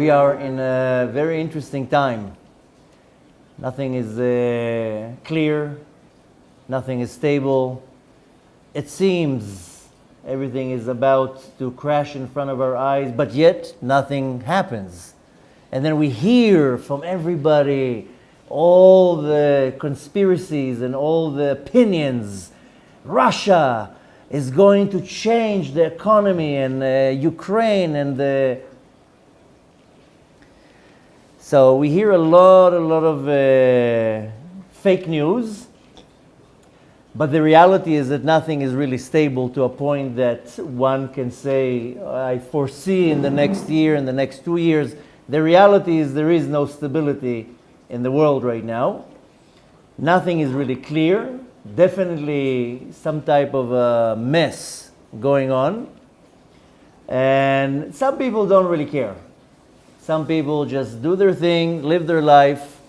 We are in a very interesting time. Nothing is clear, nothing is stable. It seems everything is about to crash in front of our eyes, but yet nothing happens. And then we hear from everybody all the conspiracies and all the opinions. Russia is going to change the economy, and Ukraine, and the... So we hear a lot of fake news, but the reality is that nothing is really stable to a point that one can say, I foresee in the next year, in the next 2 years. The reality is there is no stability in the world right now. Nothing is really clear. Definitely some type of a mess going on. And some people don't really care. Some people just do their thing, live their life,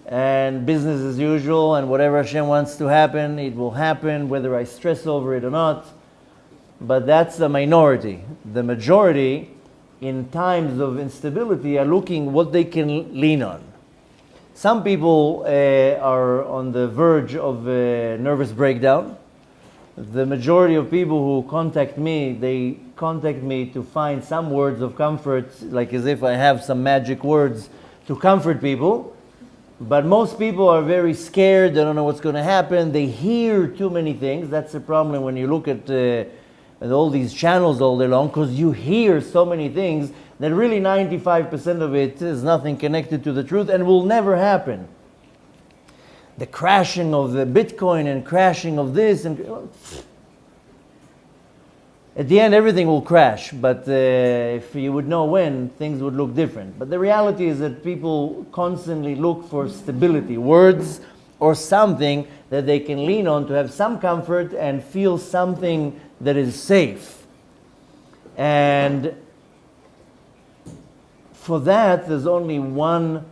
and business as usual, and whatever Hashem wants to happen, it will happen, whether I stress over it or not. But that's the minority. The majority, in times of instability, are looking what they can lean on. Some people are on the verge of a nervous breakdown. The majority of people who contact me, they contact me to find some words of comfort, like as if I have some magic words to comfort people. But most people are very scared. They don't know what's going to happen. They hear too many things. That's the problem when you look at all these channels all day long, because you hear so many things that really 95% of it is nothing connected to the truth and will never happen. The crashing of the Bitcoin and crashing of this, and at the end everything will crash, but if you would know when, things would look different. But the reality is that people constantly look for stability, words or something that they can lean on to have some comfort and feel something that is safe. And for that, there's only one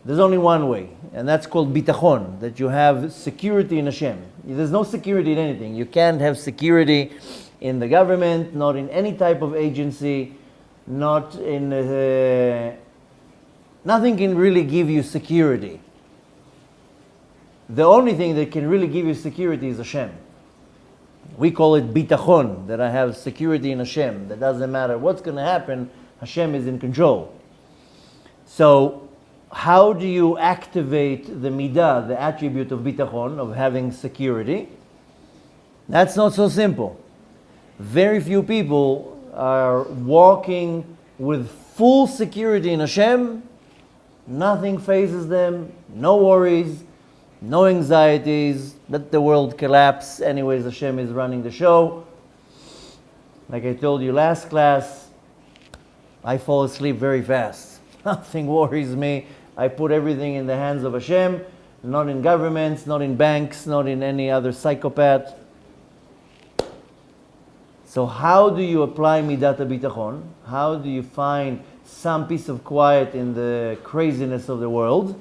way, and that's called bitachon, that you have security in Hashem. There's no security in anything. You can't have security in the government, not in any type of agency, not in... nothing can really give you security. The only thing that can really give you security is Hashem. We call it bitachon, that I have security in Hashem. That doesn't matter what's going to happen, Hashem is in control. So, how do you activate the midah, the attribute of bitachon, of having security? That's not so simple. Very few people are walking with full security in Hashem. Nothing phases them, no worries, no anxieties, let the world collapse. Anyways, Hashem is running the show. Like I told you last class, I fall asleep very fast. Nothing worries me. I put everything in the hands of Hashem, not in governments, not in banks, not in any other psychopath. So how do you apply midat bitachon? How do you find some peace of quiet in the craziness of the world?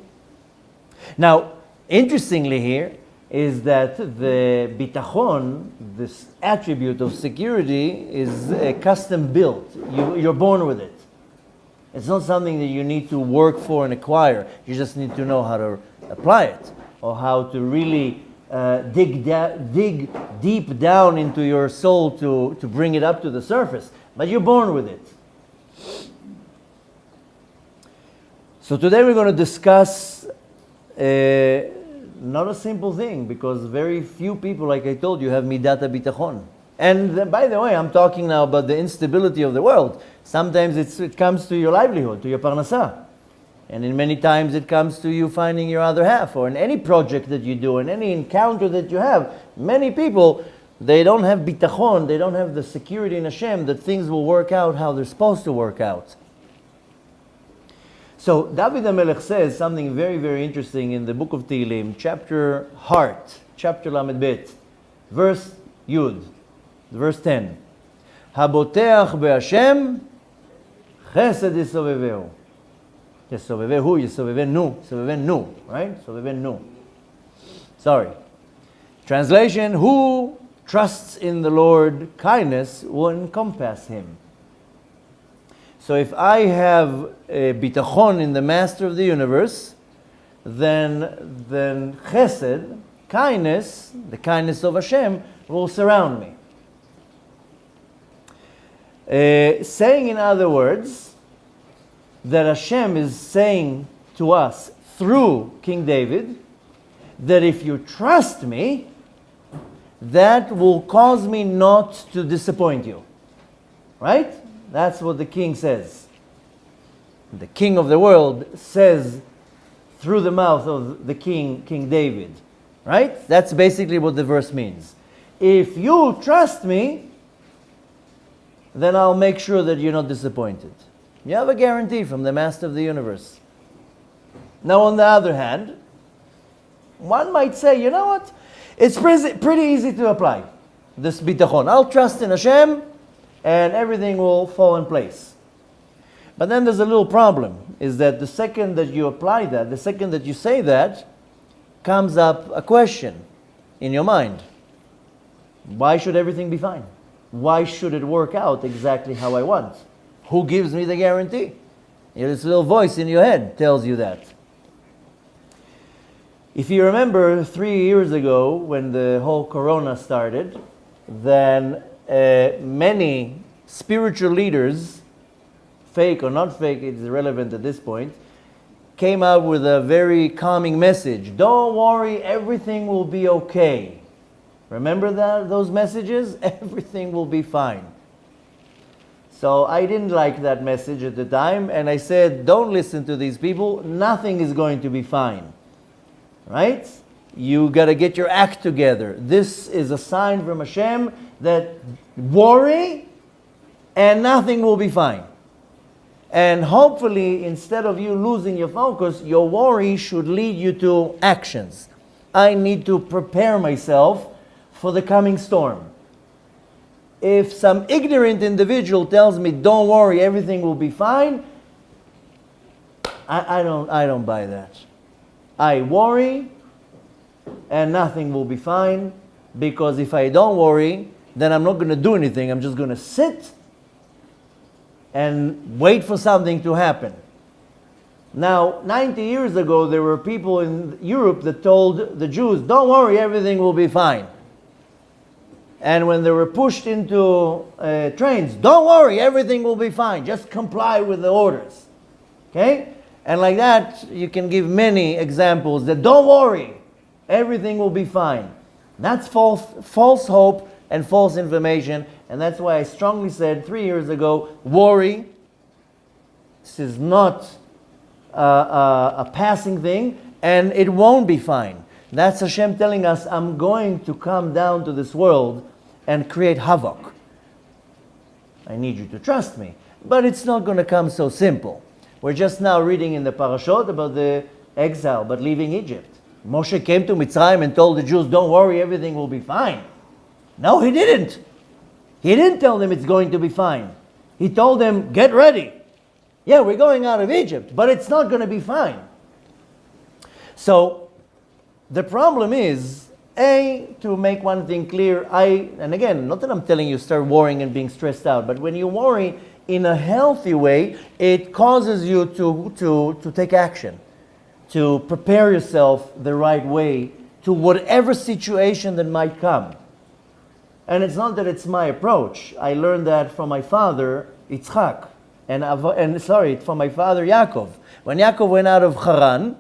Now, interestingly here, is that the bitachon, this attribute of security, is custom built. You're born with it. It's not something that you need to work for and acquire. You just need to know how to apply it, or how to really dig deep down into your soul to bring it up to the surface. But you're born with it. So today we're going to discuss not a simple thing, because very few people, like I told you, have midat bitachon. And by the way, I'm talking now about the instability of the world. Sometimes it comes to your livelihood, to your parnasah. And in many times it comes to you finding your other half, or in any project that you do, in any encounter that you have. Many people, they don't have bitachon, they don't have the security in Hashem that things will work out how they're supposed to work out. So David HaMelech says something very, very interesting in the book of Tehillim, chapter Heart, chapter Lamed Bet, verse Yud, verse 10. Haboteach be'Hashem chesed yisoveveu. Yesovevehu, yesovevenu, right? Sovevenu. Sorry. Translation, who trusts in the Lord, kindness will encompass him. So if I have a bitachon in the Master of the universe, then chesed, kindness, the kindness of Hashem, will surround me. Saying in other words, that Hashem is saying to us through King David, that if you trust me, that will cause me not to disappoint you. Right? That's what the king says. The king of the world says through the mouth of the king, King David. Right? That's basically what the verse means. If you trust me, then I'll make sure that you're not disappointed. You have a guarantee from the Master of the universe. Now, on the other hand, one might say, you know what? It's pretty easy to apply this bitachon. I'll trust in Hashem and everything will fall in place. But then there's a little problem, is that the second that you apply that, the second that you say that, comes up a question in your mind. Why should everything be fine? Why should it work out exactly how I want? Who gives me the guarantee? This little voice in your head tells you that. If you remember 3 years ago when the whole corona started, then many spiritual leaders, fake or not fake, it's irrelevant at this point, came out with a very calming message. Don't worry, everything will be okay. Remember those messages? Everything will be fine. So I didn't like that message at the time, and I said, don't listen to these people. Nothing is going to be fine. Right? You got to get your act together. This is a sign from Hashem that worry and nothing will be fine. And hopefully, instead of you losing your focus, your worry should lead you to actions. I need to prepare myself for the coming storm. If some ignorant individual tells me, don't worry, everything will be fine, I don't buy that. I worry and nothing will be fine, because if I don't worry, then I'm not going to do anything. I'm just going to sit and wait for something to happen. Now, 90 years ago, there were people in Europe that told the Jews, don't worry, everything will be fine. And when they were pushed into trains, don't worry, everything will be fine. Just comply with the orders. Okay? And like that, you can give many examples that don't worry, everything will be fine. That's false hope and false information. And that's why I strongly said 3 years ago, worry, this is not a passing thing, and it won't be fine. That's Hashem telling us, I'm going to come down to this world and create havoc. I need you to trust me. But it's not going to come so simple. We're just now reading in the Parashot about the exile, but leaving Egypt. Moshe came to Mitzrayim and told the Jews, don't worry, everything will be fine. No, he didn't. He didn't tell them it's going to be fine. He told them, get ready. Yeah, we're going out of Egypt, but it's not going to be fine. So, the problem is, to make one thing clear, and again, not that I'm telling you start worrying and being stressed out, but when you worry in a healthy way, it causes you to take action, to prepare yourself the right way to whatever situation that might come. And it's not that it's my approach. I learned that from my father, Yitzchak, from my father, Yaakov. When Yaakov went out of Haran,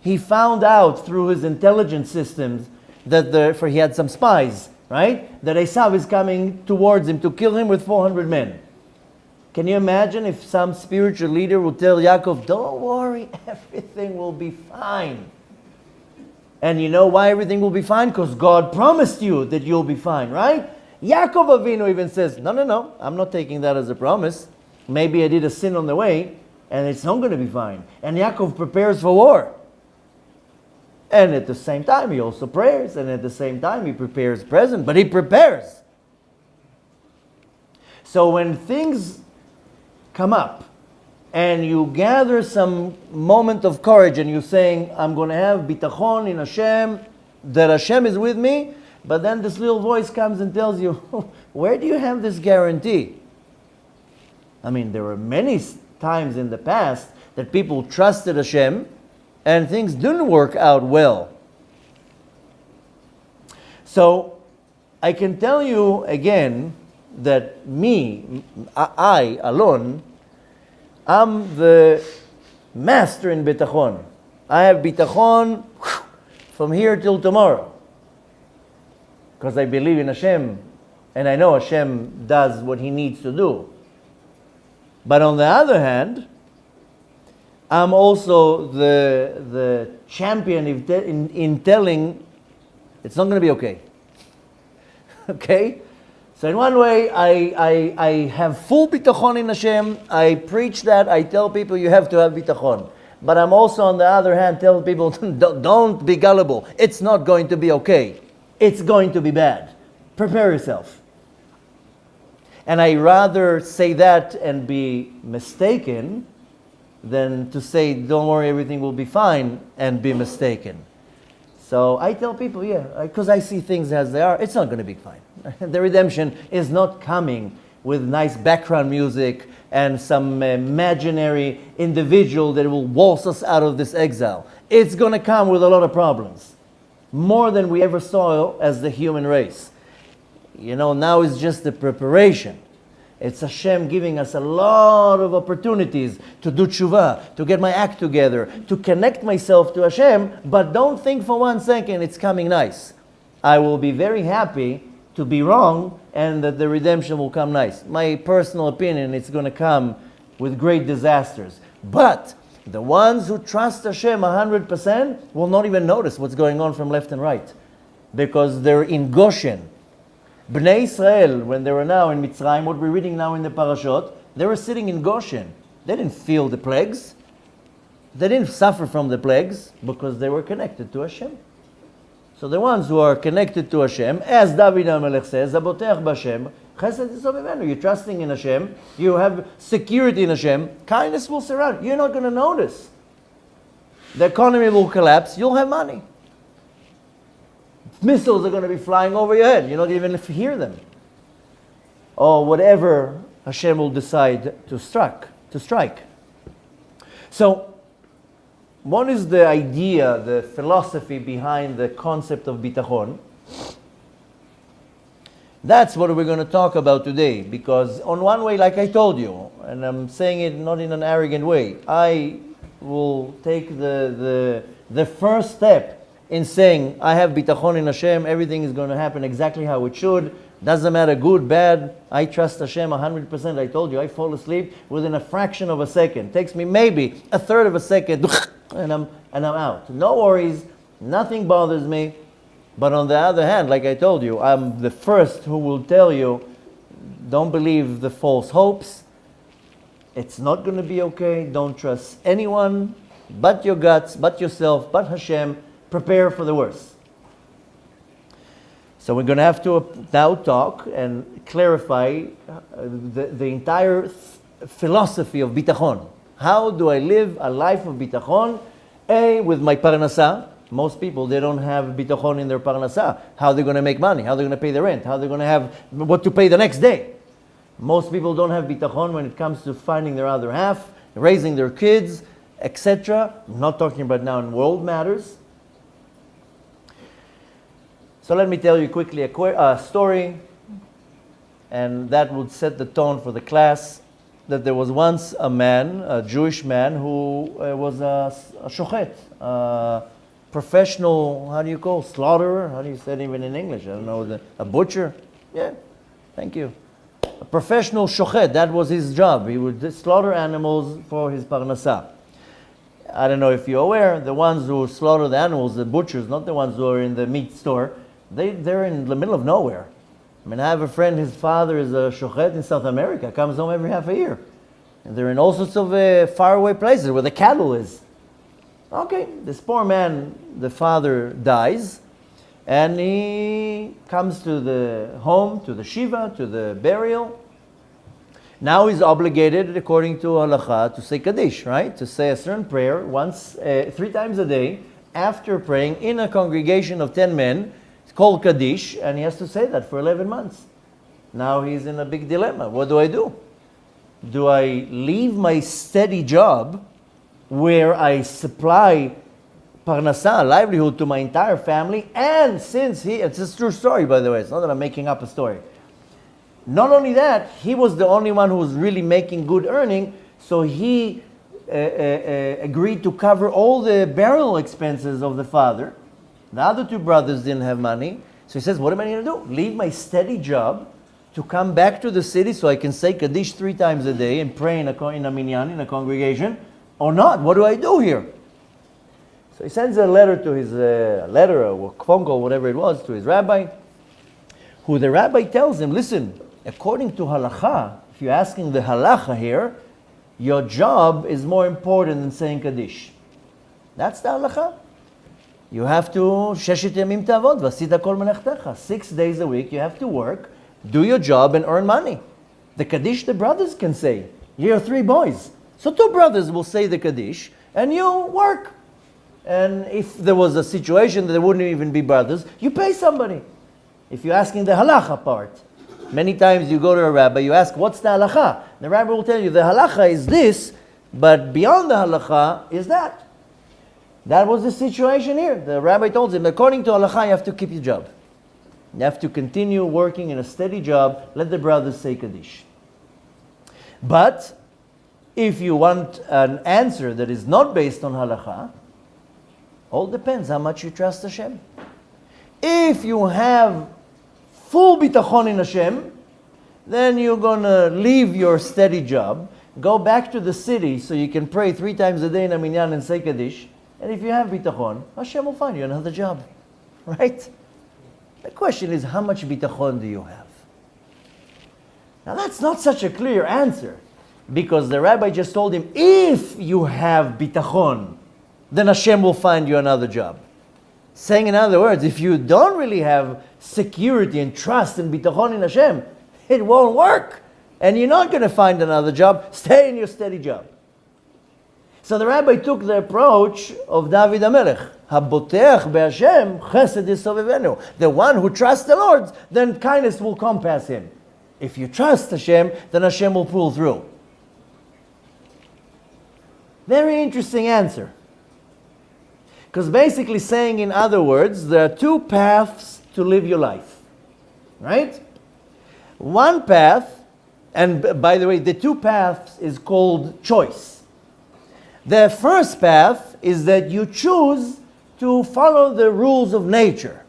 he found out through his intelligence systems that he had some spies, right? That Esav is coming towards him to kill him with 400 men. Can you imagine if some spiritual leader would tell Yaakov, don't worry, everything will be fine. And you know why everything will be fine? Because God promised you that you'll be fine, right? Yaakov Avinu even says, no, I'm not taking that as a promise. Maybe I did a sin on the way, and it's not going to be fine. And Yaakov prepares for war. And at the same time, he also prays. And at the same time, he prepares present. But he prepares. So when things come up, and you gather some moment of courage, and you're saying, I'm going to have bitachon in Hashem, that Hashem is with me, but then this little voice comes and tells you, where do you have this guarantee? I mean, there were many times in the past that people trusted Hashem and things didn't work out well. So I can tell you again that I, Alon, I'm the master in bitachon. I have bitachon from here till tomorrow. Because I believe in Hashem and I know Hashem does what He needs to do. But on the other hand, I'm also the champion in telling it's not going to be okay. Okay? So in one way, I have full bitachon in Hashem. I preach that. I tell people you have to have bitachon. But I'm also, on the other hand, tell people don't be gullible. It's not going to be okay. It's going to be bad. Prepare yourself. And I rather say that and be mistaken than to say, don't worry, everything will be fine, and be mistaken. So I tell people, because I see things as they are, it's not going to be fine. The redemption is not coming with nice background music and some imaginary individual that will waltz us out of this exile. It's going to come with a lot of problems. More than we ever saw as the human race. Now it's just the preparation. It's Hashem giving us a lot of opportunities to do tshuva, to get my act together, to connect myself to Hashem, but don't think for 1 second it's coming nice. I will be very happy to be wrong and that the redemption will come nice. My personal opinion, it's going to come with great disasters. But the ones who trust Hashem 100% will not even notice what's going on from left and right, because they're in Goshen. Bnei Israel, when they were now in Mitzrayim, what we're reading now in the Parashot, they were sitting in Goshen. They didn't feel the plagues. They didn't suffer from the plagues because they were connected to Hashem. So the ones who are connected to Hashem, as David HaMelech says, Zabotech b'Hashem, Chesed yisov mimenu. You're trusting in Hashem. You have security in Hashem. Kindness will surround you. You're not going to notice. The economy will collapse. You'll have money. Missiles are going to be flying over your head. You're not even hear them. Or whatever Hashem will decide to strike. So, what is the idea, the philosophy behind the concept of bitachon? That's what we're going to talk about today. Because on one way, like I told you, and I'm saying it not in an arrogant way, I will take the first step in saying, I have bitachon in Hashem, everything is going to happen exactly how it should. Doesn't matter, good, bad, I trust Hashem 100%. I told you, I fall asleep within a fraction of a second. Takes me maybe a third of a second, and I'm out. No worries, nothing bothers me. But on the other hand, like I told you, I'm the first who will tell you, don't believe the false hopes. It's not going to be okay. Don't trust anyone but your guts, but yourself, but Hashem. Prepare for the worst. So we're going to have to now talk and clarify the entire philosophy of bitachon. How do I live a life of bitachon? With my parnasah. Most people, they don't have bitachon in their parnasah. How are they going to make money? How are they going to pay the rent? How are they going to have what to pay the next day? Most people don't have bitachon when it comes to finding their other half, raising their kids, etc. I'm not talking about now in world matters. So let me tell you quickly a story, and that would set the tone for the class. That there was once a man, a Jewish man, who was a shochet, a professional, how do you call, slaughterer? How do you say it even in English? I don't know, a butcher? Yeah, thank you. A professional shochet, that was his job. He would slaughter animals for his parnasah. I don't know if you're aware, the ones who slaughter the animals, the butchers, not the ones who are in the meat store, they're in the middle of nowhere. I mean, I have a friend, his father is a shochet in South America, comes home every half a year. And they're in all sorts of faraway places where the cattle is. Okay, this poor man, the father dies, and he comes to the home, to the shiva, to the burial. Now he's obligated, according to halacha, to say Kaddish, right? To say a certain prayer once, 3 times a day, after praying in a congregation of 10 men. It's called Kaddish, and he has to say that for 11 months. Now he's in a big dilemma. What do I do? do I leave my steady job where I supply parnasa, livelihood to my entire family, and since it's a true story, by the way, it's not that I'm making up a story. Not only that, he was the only one who was really making good earning, so he agreed to cover all the burial expenses of the father. The other two brothers didn't have money, so he says, what am I going to do? Leave my steady job to come back to the city so I can say Kaddish 3 times a day and pray in a minyan, in a congregation, or not? What do I do here? So he sends a letter to his, letter or phone call, whatever it was, to his rabbi, who the rabbi tells him, listen, according to halacha, if you're asking the halacha here, your job is more important than saying Kaddish. That's the halacha. You have to, sheshet yamim ta'avod, v'asita kol melechtacha. 6 days a week, you have to work, do your job, and earn money. The Kaddish, the brothers can say. You're 3 boys. So 2 brothers will say the Kaddish, and you work. And if there was a situation that there wouldn't even be brothers, you pay somebody. If you're asking the halacha part, many times you go to a rabbi, you ask, what's the halacha? The rabbi will tell you, the halacha is this, but beyond the halacha is that. That was the situation here. The rabbi told him, according to halacha, you have to keep your job. You have to continue working in a steady job. Let the brothers say Kaddish. But if you want an answer that is not based on halacha, all depends how much you trust Hashem. If you have full bitachon in Hashem, then you're going to leave your steady job, go back to the city so you can pray 3 times a day in a minyan and say Kaddish. And if you have bitachon, Hashem will find you another job. Right? The question is, how much bitachon do you have? Now that's not such a clear answer, because the rabbi just told him, if you have bitachon, then Hashem will find you another job. Saying in other words, if you don't really have security and trust and bitachon in Hashem, it won't work. And you're not going to find another job. Stay in your steady job. So the rabbi took the approach of David HaMelech. Haboteach be'Hashem chesed yisovevenu. The one who trusts the Lord, then kindness will compass him. If you trust Hashem, then Hashem will pull through. Very interesting answer. Because basically saying, in other words, there are 2 paths to live your life. Right? One path, and by the way, the 2 paths is called choice. The first path is that you choose to follow the rules of nature.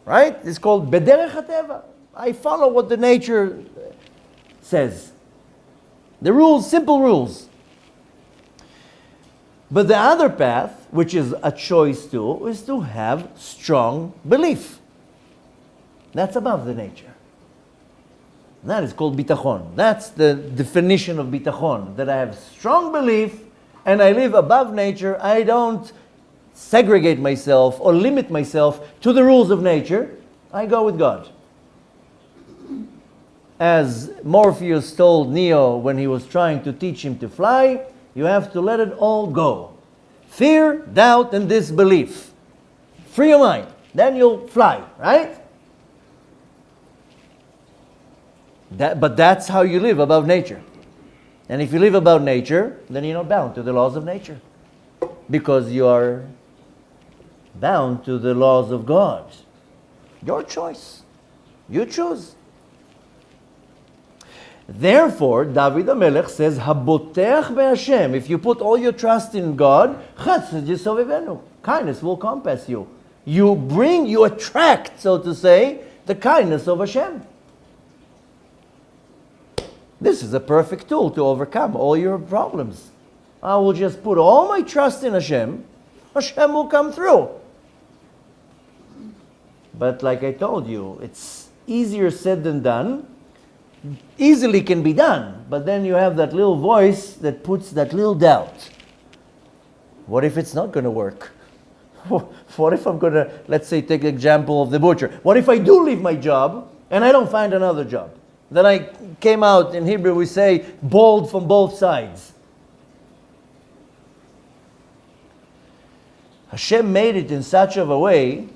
Right? It's called bederech hateva. I follow what the nature says. The rules, simple rules. But the other path, which is a choice too, is to have strong belief. That's above the nature. That is called bitachon. That's the definition of bitachon. That I have strong belief and I live above nature. I don't segregate myself or limit myself to the rules of nature. I go with God. As Morpheus told Neo when he was trying to teach him to fly, you have to let it all go. Fear, doubt, and disbelief. Free your mind. Then you'll fly, right? But that's how you live above nature. And if you live above nature, then you're not bound to the laws of nature. Because you are bound to the laws of God. Your choice. You choose. Therefore, David HaMelech says, Haboteach be'Hashem. If you put all your trust in God, chesed yisovevenu. Kindness will compass you. You attract, so to say, the kindness of Hashem. This is a perfect tool to overcome all your problems. I will just put all my trust in Hashem. Hashem will come through. But like I told you, it's easier said than done. Easily can be done, but then you have that little voice that puts that little doubt. What if it's not going to work? What if I'm going to, let's say, take the example of the butcher. What if I do leave my job and I don't find another job? Then I came out, in Hebrew we say, bald from both sides. Hashem made it in such of a way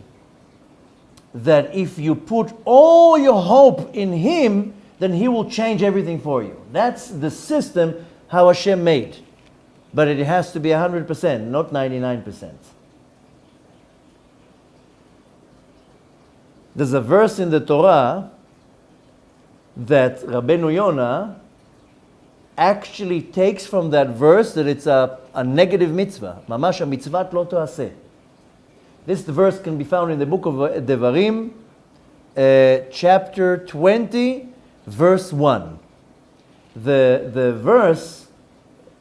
that if you put all your hope in Him, then He will change everything for you. That's the system how Hashem made. But it has to be 100%, not 99%. There's a verse in the Torah that Rabbeinu Yonah actually takes from that verse that it's a negative mitzvah. Mamash mitzvat lo toaseh. This verse can be found in the book of Devarim, chapter 20, verse 1. The verse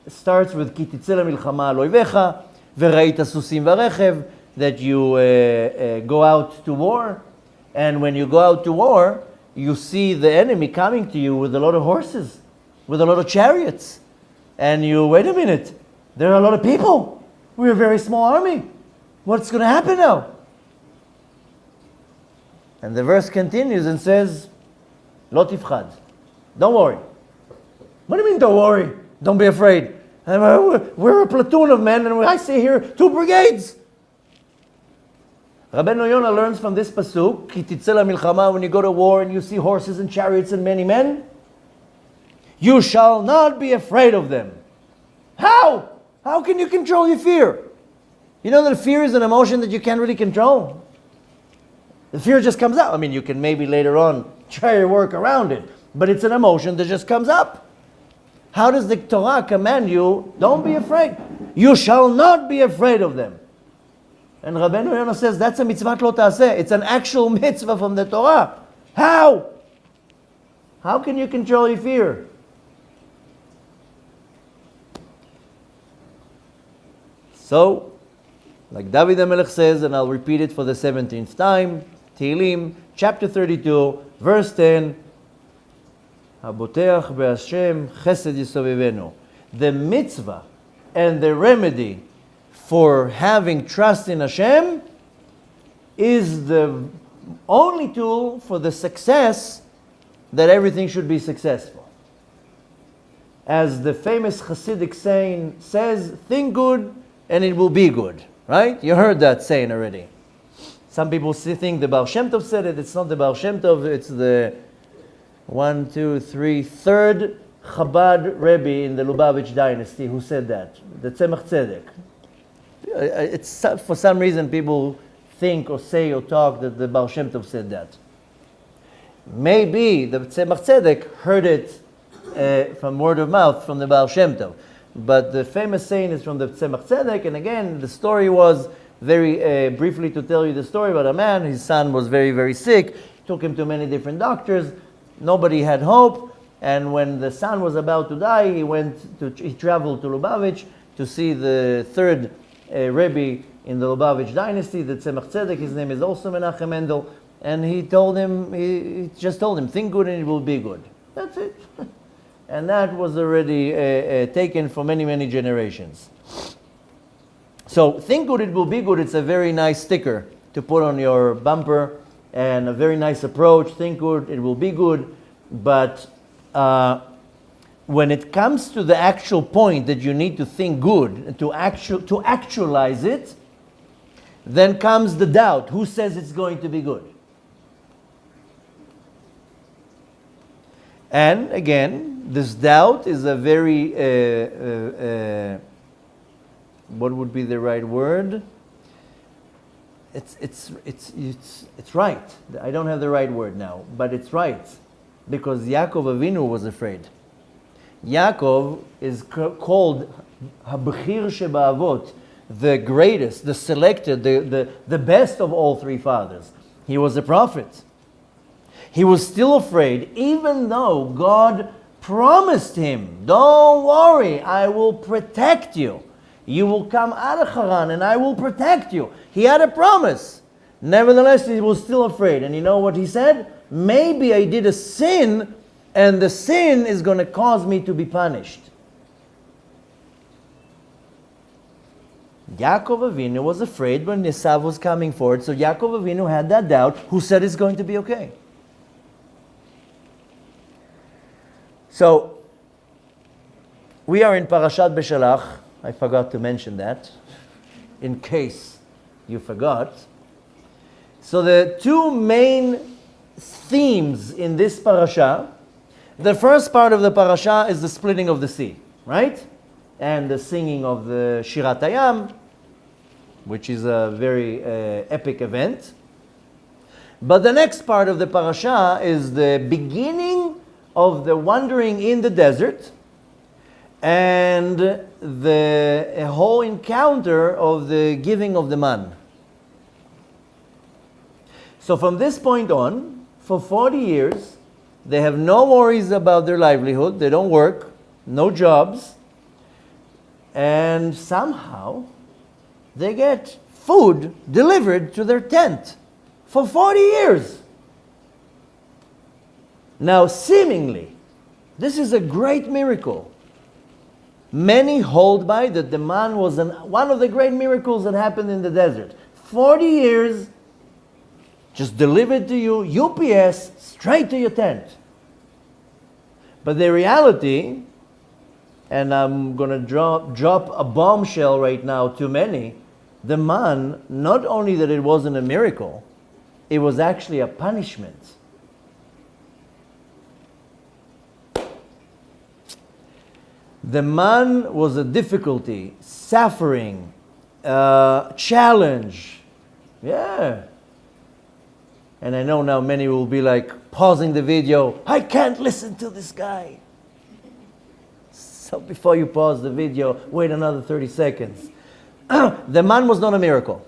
starts with Ki titzeh lemilchama al oivecha v'ra'ita susim v'rechev, that you go out to war, and when you go out to war, you see the enemy coming to you with a lot of horses, with a lot of chariots, and you, wait a minute, there are a lot of people. We're a very small army. What's going to happen now? And the verse continues and says, Lo tifchad. Don't worry. What do you mean, don't worry? Don't be afraid. We're a platoon of men, and I see here 2 brigades. Rabbeinu Yonah learns from this pasuk, Ki titzeh lemilchama, when you go to war and you see horses and chariots and many men, you shall not be afraid of them. How? How can you control your fear? You know that fear is an emotion that you can't really control. The fear just comes up. I mean, you can maybe later on try to work around it, but it's an emotion that just comes up. How does the Torah command you, don't be afraid? You shall not be afraid of them. And Rabbeinu Yonah says, that's a mitzvah lo ta'aseh. It's an actual mitzvah from the Torah. How? How can you control your fear? So, like David HaMelech says, and I'll repeat it for the 17th time, Tehillim, chapter 32, verse 10, Haboteach be'Hashem chesed yisovevenu. The mitzvah and the remedy for having trust in Hashem is the only tool for the success that everything should be successful. As the famous Hasidic saying says, think good and it will be good. Right? You heard that saying already. Some people think the Baal Shem Tov said it. It's not the Baal Shem Tov. It's the third Chabad Rebbe in the Lubavitch dynasty who said that. The Tzemach Tzedek. It's, for some reason people think or say or talk that the Baal Shem Tov said that. Maybe the Tzemach Tzedek heard it from word of mouth from the Baal Shem Tov. But the famous saying is from the Tzemach Tzedek, and again, the story was very briefly to tell you the story about a man. His son was very, very sick. Took him to many different doctors. Nobody had hope. And when the son was about to die, he traveled to Lubavitch to see the third Rebbe in the Lubavitch dynasty, the Tzemach Tzedek. His name is also Menachem Mendel. And he just told him, think good and it will be good. That's it. And that was already taken for many, many generations. So, think good, it will be good. It's a very nice sticker to put on your bumper and a very nice approach. Think good, it will be good. But when it comes to the actual point that you need to think good, to actualize it, then comes the doubt. Who says it's going to be good? And again, this doubt is a very, what would be the right word? It's right. I don't have the right word now, but it's right. Because Yaakov Avinu was afraid. Yaakov is called Habchir Sheba'avot, the greatest, the selected, the best of all 3 fathers. He was a prophet. He was still afraid, even though God promised him, don't worry, I will protect you. You will come out of Haran and I will protect you. He had a promise. Nevertheless, he was still afraid. And you know what he said? Maybe I did a sin and the sin is going to cause me to be punished. Yaakov Avinu was afraid when Esav was coming forward. So Yaakov Avinu had that doubt. Who said it's going to be okay? So, we are in Parashat Beshalach. I forgot to mention that, in case you forgot. So the 2 main themes in this parasha The first part of the parasha is the splitting of the sea, right? And the singing of the Shirat Hayam, which is a very epic event. But the next part of the parasha is the beginning of the wandering in the desert and the whole encounter of the giving of the man. So from this point on, for 40 years, they have no worries about their livelihood. They don't work, no jobs. And somehow, they get food delivered to their tent for 40 years. Now, seemingly, this is a great miracle. Many hold by that the man was one of the great miracles that happened in the desert. 40 years, just delivered to you, UPS, straight to your tent. But the reality, and I'm going to drop a bombshell right now to many, the man, not only that it wasn't a miracle, it was actually a punishment. The man was a difficulty, suffering, challenge. Yeah. And I know now many will be like pausing the video. I can't listen to this guy. So before you pause the video, wait another 30 seconds. The man was not a miracle.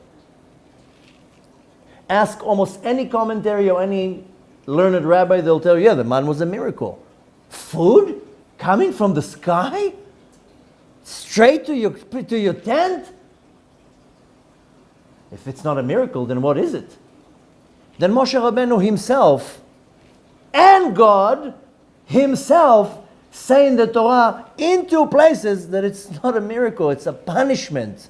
Ask almost any commentary or any learned rabbi, they'll tell you, yeah, the man was a miracle. Food coming from the sky? Straight to your tent? If it's not a miracle, then what is it? Then Moshe Rabbeinu himself and God himself say in the Torah in two places that it's not a miracle, it's a punishment.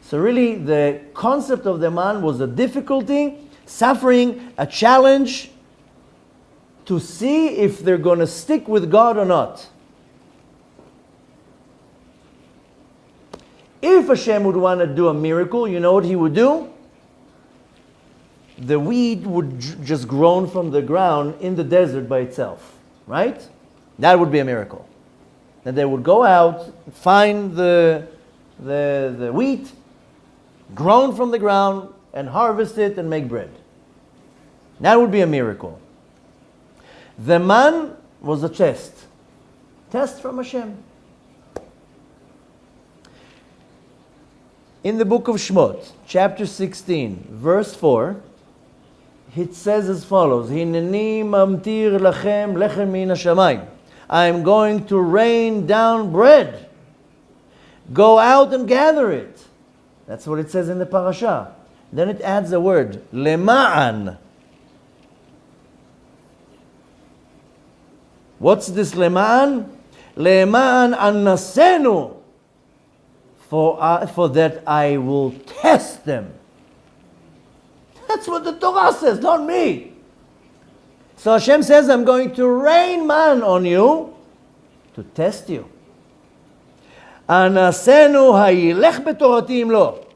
So really the concept of the man was a difficulty, suffering, a challenge to see if they're going to stick with God or not. If Hashem would want to do a miracle, you know what he would do? The weed would just grow from the ground in the desert by itself, right? That would be a miracle. That they would go out, find the wheat, grown from the ground, and harvest it and make bread. That would be a miracle. The man was a test from Hashem. In the book of Shmot, chapter 16, verse 4, it says as follows, Hineni mamtir lachem lechem min hashamayim. I am going to rain down bread. Go out and gather it. That's what it says in the parasha. Then it adds a word, lema'an. What's this lema'an? Lema'an annasenu. For that I will test them. That's what the Torah says, not me. So Hashem says, I'm going to rain man on you to test you. Anasenu hayilech betorati im lo.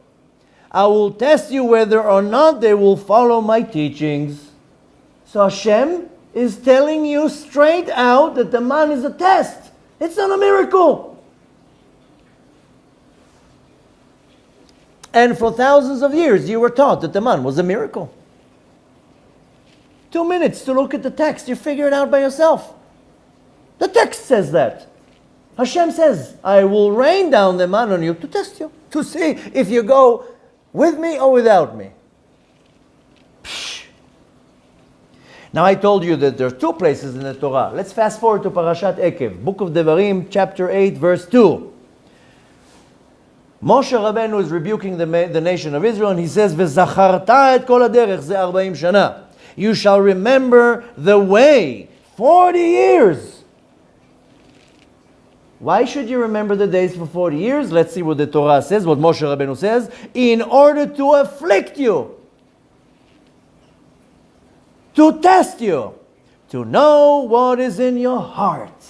I will test you whether or not they will follow my teachings. So Hashem is telling you straight out that the man is a test. It's not a miracle. And for thousands of years, you were taught that the man was a miracle. 2 minutes to look at the text, you figure it out by yourself. The text says that. Hashem says, I will rain down the man on you to test you, to see if you go with me or without me. Psh. Now I told you that there are two places in the Torah. Let's fast forward to Parashat Ekev, Book of Devarim, chapter 8, verse 2. Moshe Rabbeinu is rebuking the nation of Israel, and he says, "V'zacharta et kol haderech ze 40 shana." You shall remember the way 40 years. Why should you remember the days for 40 years? Let's see what the Torah says, what Moshe Rabbeinu says. In order to afflict you, to test you, to know what is in your heart.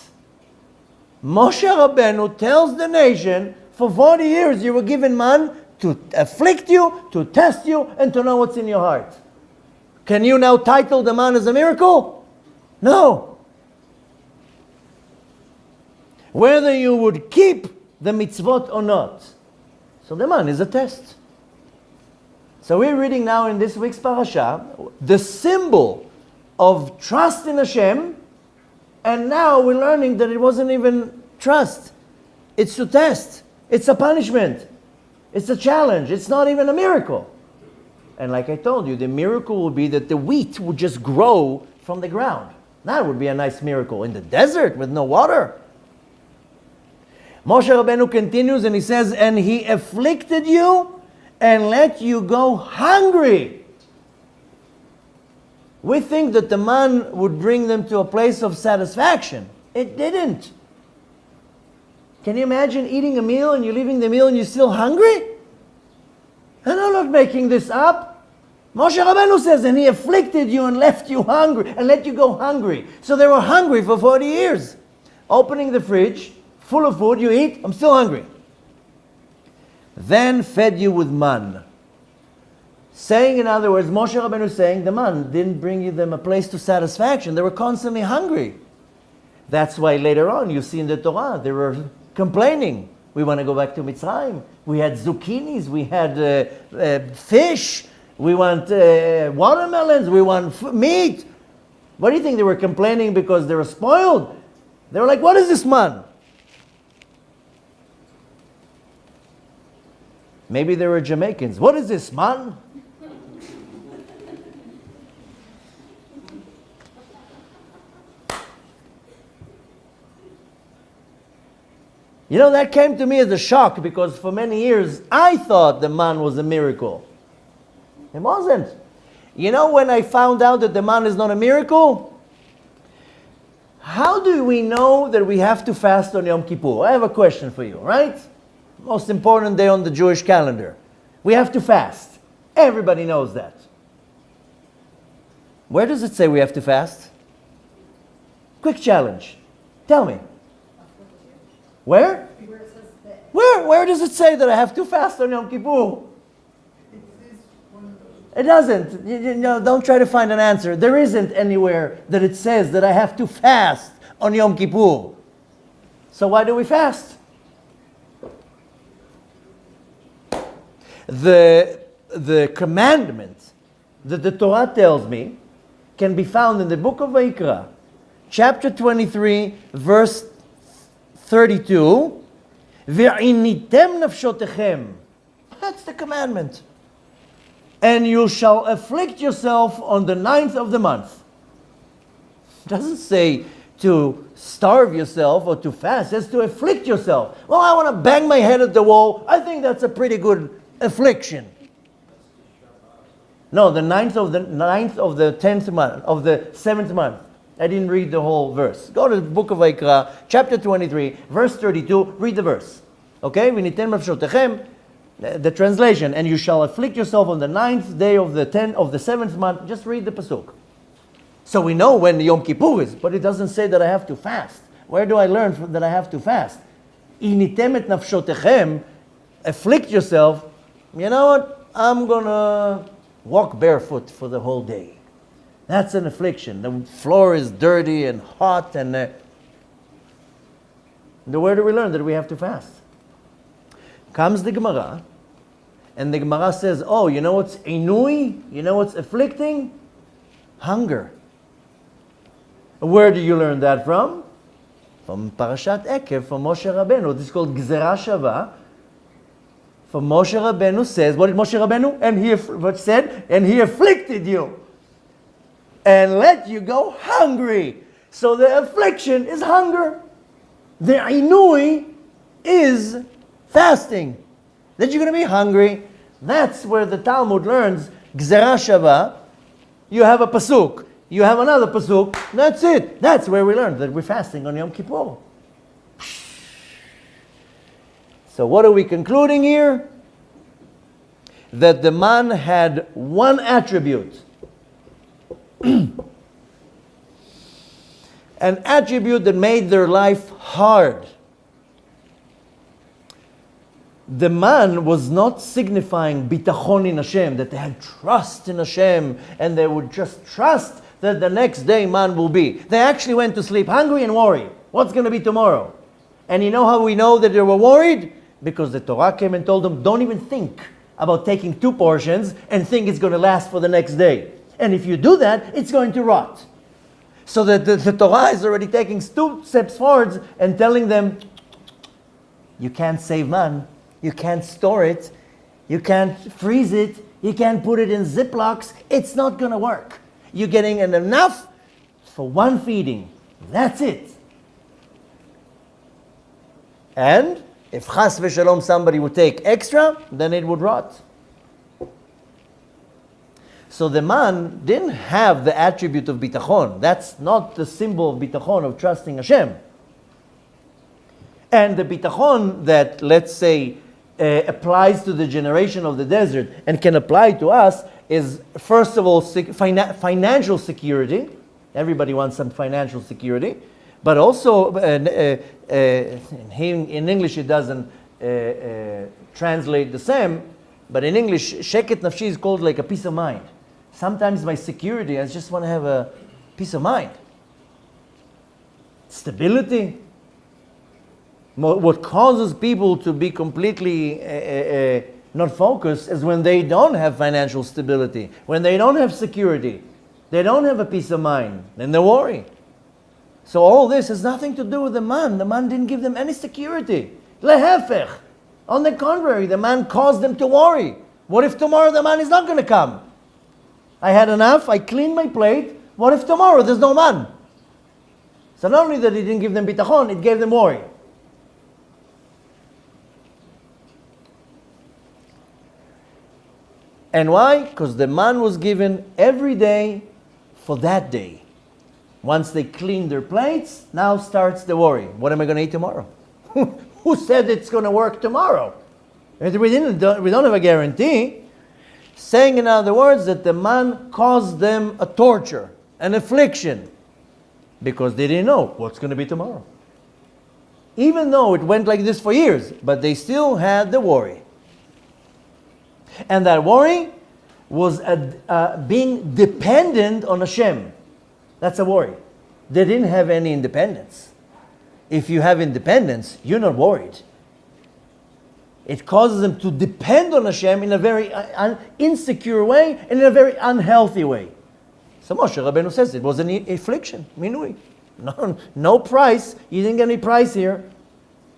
Moshe Rabbeinu tells the nation, for 40 years you were given man to afflict you, to test you, and to know what's in your heart. Can you now title the man as a miracle? No. Whether you would keep the mitzvot or not. So the man is a test. So we're reading now in this week's parasha the symbol of trust in Hashem, and now we're learning that it wasn't even trust. It's to test. It's a punishment. It's a challenge. It's not even a miracle. And like I told you, the miracle would be that the wheat would just grow from the ground. That would be a nice miracle. In the desert with no water. Moshe Rabbeinu continues and he says, and he afflicted you and let you go hungry. We think that the man would bring them to a place of satisfaction. It didn't. Can you imagine eating a meal and you're leaving the meal and you're still hungry? And I'm not making this up. Moshe Rabbeinu says, and he afflicted you and left you hungry and let you go hungry. So they were hungry for 40 years. Opening the fridge, full of food, you eat, I'm still hungry. Then fed you with man. Saying, in other words, Moshe Rabbeinu is saying, the man didn't bring them a place to satisfaction. They were constantly hungry. That's why later on you see in the Torah, they were complaining. We want to go back to Mitzrayim. We had zucchinis, we had fish, we want watermelons, we want meat. What do you think? They were complaining because they were spoiled? They were like, what is this man? Maybe they were Jamaicans. What is this man? You know, that came to me as a shock because for many years I thought the man was a miracle. It wasn't. You know, when I found out that the man is not a miracle, how do we know that we have to fast on Yom Kippur? I have a question for you, right? Most important day on the Jewish calendar. We have to fast. Everybody knows that. Where does it say we have to fast? Quick challenge. Tell me. Where? Where does it say that I have to fast on Yom Kippur? It doesn't. You know, don't try to find an answer. There isn't anywhere that it says that I have to fast on Yom Kippur. So why do we fast? The commandment that the Torah tells me can be found in the book of Vayikra, chapter 23, verse 32. Ve'initem nafshotechem. That's the commandment. And you shall afflict yourself on the 9th of the month. It doesn't say to starve yourself or to fast. It says to afflict yourself. Well, I want to bang my head at the wall. I think that's a pretty good affliction. No, the 9th of the 10th month, of the 7th month. I didn't read the whole verse. Go to the book of Vayikra, chapter 23, verse 32. Read the verse. Okay? V'nitem nafshotechem, the translation. And you shall afflict yourself on the 9th day of the 7th month. Just read the pasuk. So we know when Yom Kippur is, but it doesn't say that I have to fast. Where do I learn that I have to fast? V'nitem et nafshotechem, afflict yourself. You know what? I'm gonna walk barefoot for the whole day. That's an affliction. The floor is dirty and hot, and where do we learn that we have to fast? Comes the Gemara, and the Gemara says, oh, you know what's inui? You know what's afflicting? Hunger. Where do you learn that from? From Parashat Ekev, from Moshe Rabbeinu. This is called Gzera Shava. For Moshe Rabbeinu says, what did Moshe Rabbeinu? And he afflicted you. And let you go hungry. So the affliction is hunger. The inui is fasting. That you're going to be hungry. That's where the Talmud learns Gzera Shava. You have a pasuk. You have another pasuk. That's it. That's where we learn that we're fasting on Yom Kippur. So what are we concluding here? That the man had one attribute. An attribute that made their life hard. The man was not signifying bitachon in Hashem, that they had trust in Hashem and they would just trust that the next day man will be. They actually went to sleep hungry and worried. What's going to be tomorrow? And you know how we know that they were worried? Because the Torah came and told them, don't even think about taking 2 portions and think it's going to last for the next day. And if you do that, it's going to rot. So that the Torah is already taking 2 steps forward and telling them, you can't save man, you can't store it, you can't freeze it, you can't put it in Ziplocs, it's not going to work. You're getting enough for 1 feeding. That's it. And if chas v'shalom somebody would take extra, then it would rot. So the man didn't have the attribute of bitachon. That's not the symbol of bitachon, of trusting Hashem. And the bitachon that, let's say, applies to the generation of the desert and can apply to us is, first of all, financial security. Everybody wants some financial security. But also, in English it doesn't translate the same, but in English, sheket nafshi is called like a peace of mind. Sometimes my security, I just want to have a peace of mind. Stability. What causes people to be completely not focused is when they don't have financial stability, when they don't have security, they don't have a peace of mind, then they worry. So all this has nothing to do with the man. The man didn't give them any security. Lehefech. On the contrary, the man caused them to worry. What if tomorrow the man is not going to come? I had enough, I cleaned my plate. What if tomorrow there's no man? So not only that it didn't give them bitachon, it gave them worry. And why? Because the man was given every day for that day. Once they clean their plates, now starts the worry. What am I going to eat tomorrow? Who said it's going to work tomorrow? We don't have a guarantee. Saying in other words that the man caused them a torture, an affliction, because they didn't know what's going to be tomorrow. Even though it went like this for years, but they still had the worry. And that worry was being dependent on Hashem. That's a worry. They didn't have any independence. If you have independence, you're not worried. It causes them to depend on Hashem in a very insecure way and in a very unhealthy way. So Moshe Rabbeinu says it was an affliction, minui. No price. You didn't get any price here.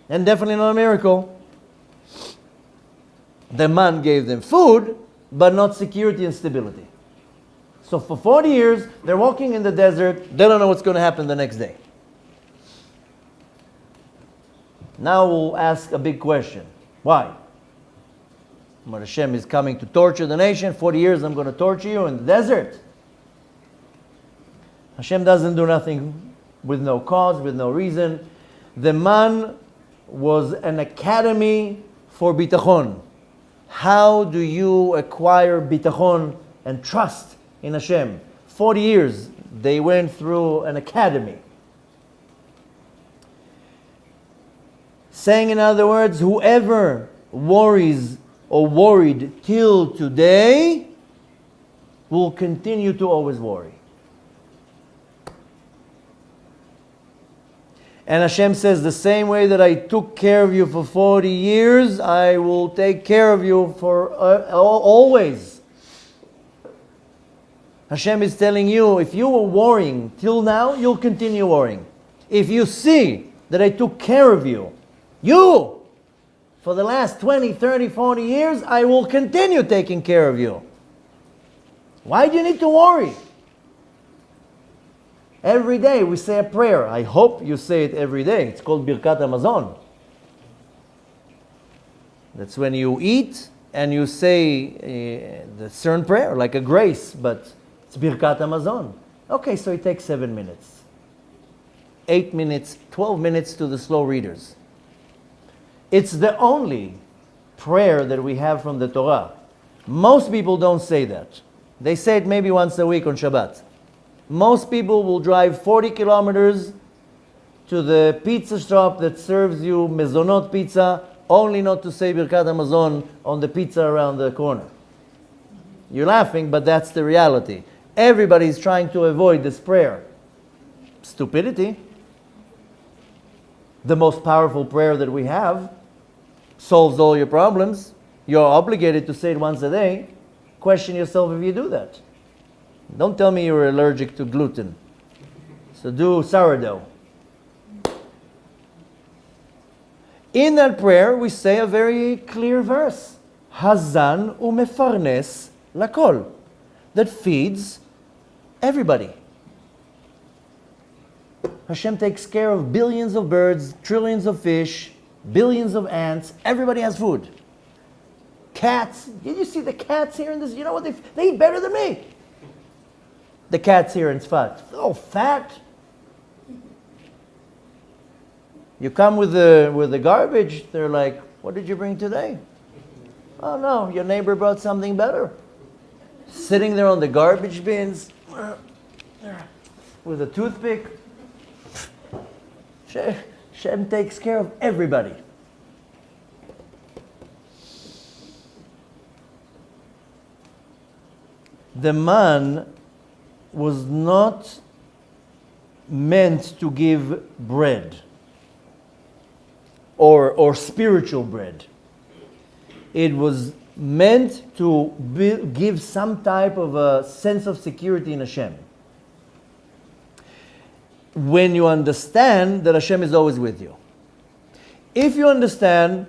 And definitely not a miracle. The man gave them food, but not security and stability. So for 40 years, they're walking in the desert. They don't know what's going to happen the next day. Now we'll ask a big question. Why? When Hashem is coming to torture the nation, 40 years I'm going to torture you in the desert. Hashem doesn't do nothing with no cause, with no reason. The man was an academy for bitachon. How do you acquire bitachon and trust in Hashem? 40 years they went through an academy. Saying in other words, whoever worries or worried till today will continue to always worry. And Hashem says, the same way that I took care of you for 40 years, I will take care of you for always. Hashem is telling you, if you were worrying till now, you'll continue worrying. If you see that I took care of you, for the last 20, 30, 40 years, I will continue taking care of you. Why do you need to worry? Every day we say a prayer. I hope you say it every day. It's called Birkat Hamazon. That's when you eat and you say the certain prayer, like a grace, but it's Birkat Hamazon. Okay, so it takes 7 minutes. 8 minutes, 12 minutes to the slow readers. It's the only prayer that we have from the Torah. Most people don't say that. They say it maybe once a week on Shabbat. Most people will drive 40 kilometers to the pizza shop that serves you mezonot pizza, only not to say Birkat Hamazon on the pizza around the corner. You're laughing, but that's the reality. Everybody's trying to avoid this prayer. Stupidity. The most powerful prayer that we have solves all your problems. You're obligated to say it once a day. Question yourself if you do that. Don't tell me you're allergic to gluten. So do sourdough. In that prayer, we say a very clear verse. Hazan umefarnes lakol. That feeds everybody. Hashem takes care of billions of birds, trillions of fish, billions of ants. Everybody has food. Cats. Did you see the cats here in this? You know what? They eat better than me. The cats here in Tzfat. Oh, fat. You come with the garbage, they're like, what did you bring today? Oh no, your neighbor brought something better. Sitting there on the garbage bins with a toothpick. Hashem takes care of everybody. The man was not meant to give bread or spiritual bread. It was meant to give some type of a sense of security in Hashem. When you understand that Hashem is always with you. If you understand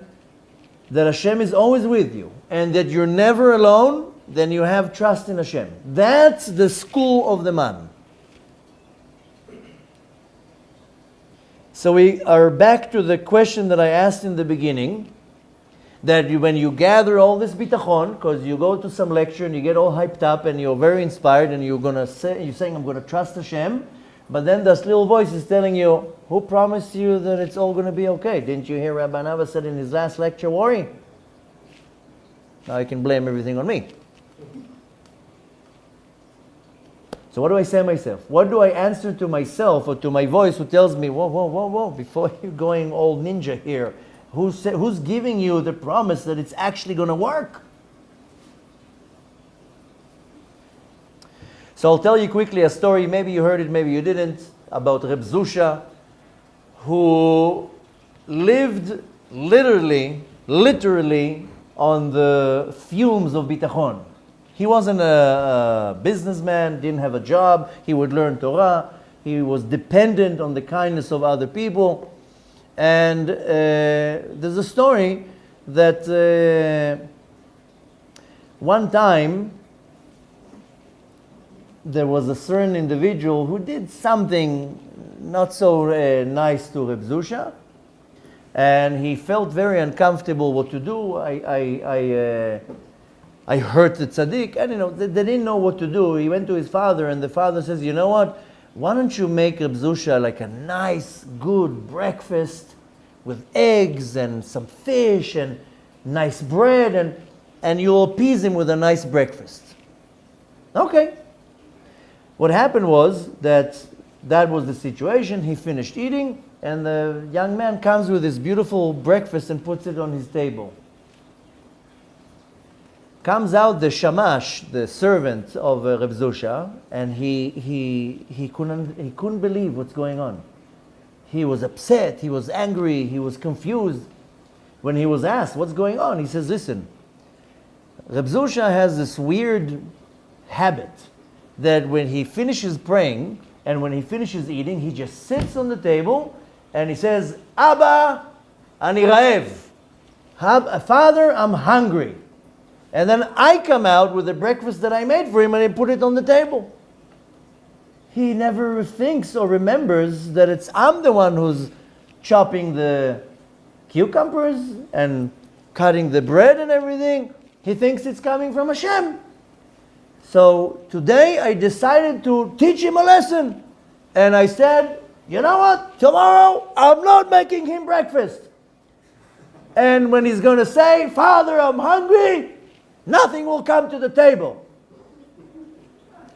that Hashem is always with you and that you're never alone, then you have trust in Hashem. That's the school of the man. So we are back to the question that I asked in the beginning, that when you gather all this bitachon, because you go to some lecture and you get all hyped up and you're very inspired and you're saying, I'm going to trust Hashem, but then this little voice is telling you, who promised you that it's all going to be okay? Didn't you hear Rabbi Anava said in his last lecture, worry? Now I can blame everything on me. So what do I say to myself? What do I answer to myself or to my voice who tells me, whoa, before you're going all ninja here, who's giving you the promise that it's actually going to work? So I'll tell you quickly a story, maybe you heard it, maybe you didn't, about Reb Zusha, who lived literally on the fumes of bitachon. He wasn't a businessman, didn't have a job, he would learn Torah, he was dependent on the kindness of other people. And there's a story that one time there was a certain individual who did something not so nice to Reb Zusha, and he felt very uncomfortable what to do. I hurt the tzaddik, and they didn't know what to do. He went to his father, and the father says, you know what? Why don't you make Reb Zusha like a nice, good breakfast with eggs and some fish and nice bread, and you'll appease him with a nice breakfast. Okay. What happened was that was the situation. He finished eating, and the young man comes with this beautiful breakfast and puts it on his table. Comes out the shamash, the servant of Reb Zusha, and he couldn't believe what's going on. He was upset, he was angry, he was confused. When he was asked what's going on, he says, listen, Reb Zusha has this weird habit that when he finishes praying and when he finishes eating, he just sits on the table and he says, Abba, ani raev. Father, I'm hungry. And then I come out with the breakfast that I made for him and I put it on the table. He never thinks or remembers that I'm the one who's chopping the cucumbers and cutting the bread and everything. He thinks it's coming from Hashem. So today I decided to teach him a lesson. And I said, you know what? Tomorrow I'm not making him breakfast. And when he's going to say, Father, I'm hungry, nothing will come to the table.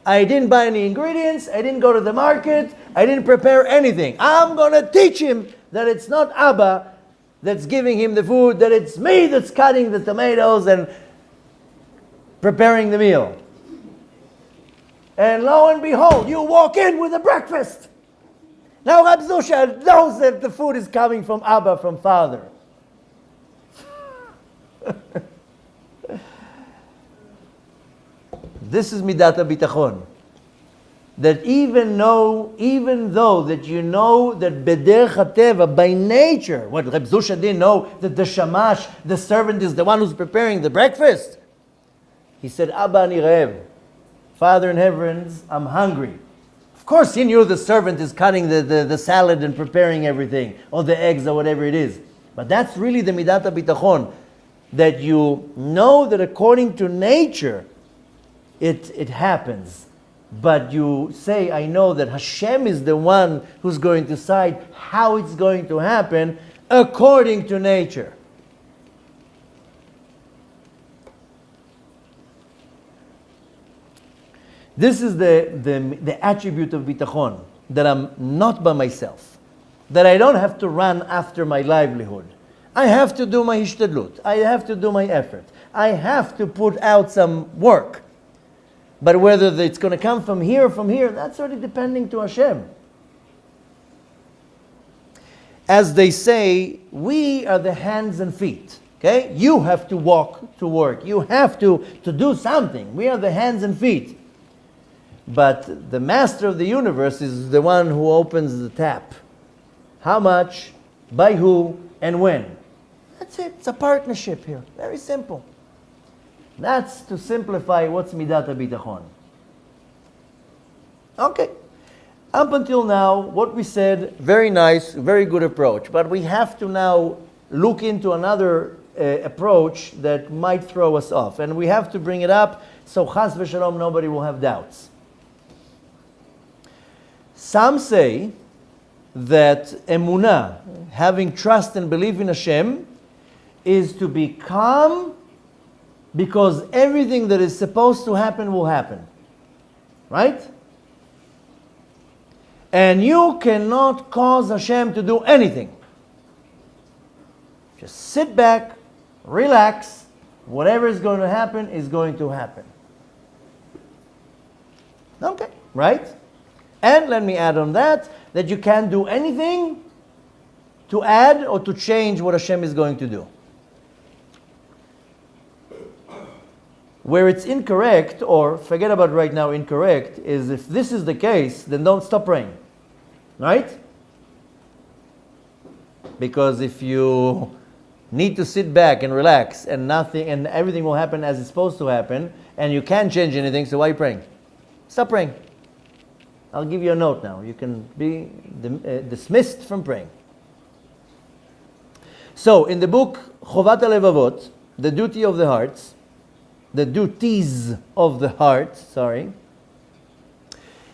I didn't buy any ingredients. I didn't go to the market. I didn't prepare anything. I'm going to teach him that it's not Abba that's giving him the food, that it's me that's cutting the tomatoes and preparing the meal. And lo and behold, you walk in with a breakfast. Now Rab Zusha knows that the food is coming from Abba, from Father. This is Midat HaBitachon. That even though that you know that Bederech HaTeva, by nature, what Reb Zusha didn't know, that the Shamash, the servant, is the one who's preparing the breakfast. He said, Abba ani re'ev, Father in heavens, I'm hungry. Of course he knew the servant is cutting the salad and preparing everything, or the eggs or whatever it is. But that's really the Midat HaBitachon, that you know that according to nature, it happens. But you say, I know that Hashem is the one who's going to decide how it's going to happen according to nature. This is the attribute of bitachon, that I'm not by myself, that I don't have to run after my livelihood. I have to do my hishtadlut. I have to do my effort. I have to put out some work. But whether it's going to come from here, that's already depending to Hashem. As they say, we are the hands and feet. Okay? You have to walk to work. You have to do something. We are the hands and feet. But the master of the universe is the one who opens the tap. How much, by who, and when. That's it. It's a partnership here. Very simple. That's to simplify what's Midat HaBitachon. Okay. Up until now, what we said, very nice, very good approach. But we have to now look into another approach that might throw us off. And we have to bring it up so chas v'shalom nobody will have doubts. Some say that emunah, having trust and belief in Hashem, is to be calm because everything that is supposed to happen will happen. Right? And you cannot cause Hashem to do anything. Just sit back, relax, whatever is going to happen is going to happen. Okay, right? And let me add on that you can't do anything to add or to change what Hashem is going to do. Where it's incorrect, or forget about right now incorrect, is if this is the case, then don't stop praying. Right? Because if you need to sit back and relax and nothing and everything will happen as it's supposed to happen, and you can't change anything, so why are you praying? Stop praying. I'll give you a note now. You can be dismissed from praying. So, in the book Chovat HaLevavot, the duty of the hearts, the duties of the heart,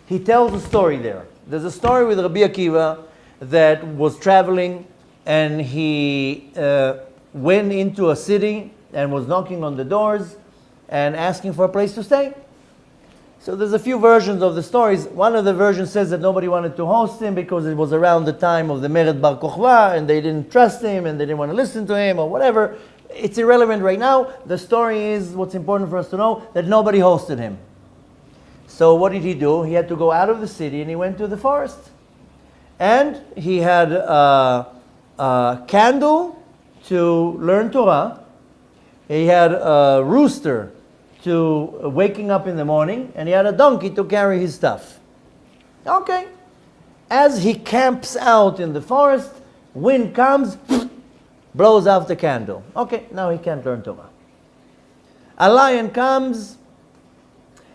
he tells a story there. There's a story with Rabbi Akiva that was traveling and he went into a city and was knocking on the doors and asking for a place to stay. So there's a few versions of the stories. One of the versions says that nobody wanted to host him because it was around the time of the Mered Bar Kochva and they didn't trust him and they didn't want to listen to him or whatever. It's irrelevant right now. The story is, what's important for us to know, that nobody hosted him. So what did he do? He had to go out of the city and he went to the forest. And he had a candle to learn Torah. He had a rooster to waking up in the morning. And he had a donkey to carry his stuff. Okay. As he camps out in the forest, wind comes, blows off the candle. Okay, now he can't learn Torah. A lion comes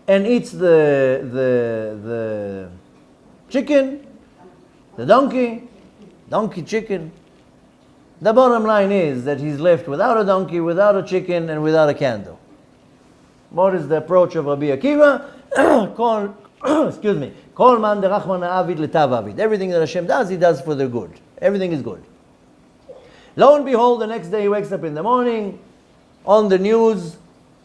and eats the chicken, the donkey, chicken. The bottom line is that he's left without a donkey, without a chicken, and without a candle. What is the approach of Rabbi Akiva? Kol man derachman ha'avid letav avid. Everything that Hashem does, He does for the good. Everything is good. Lo and behold, the next day he wakes up in the morning, on the news,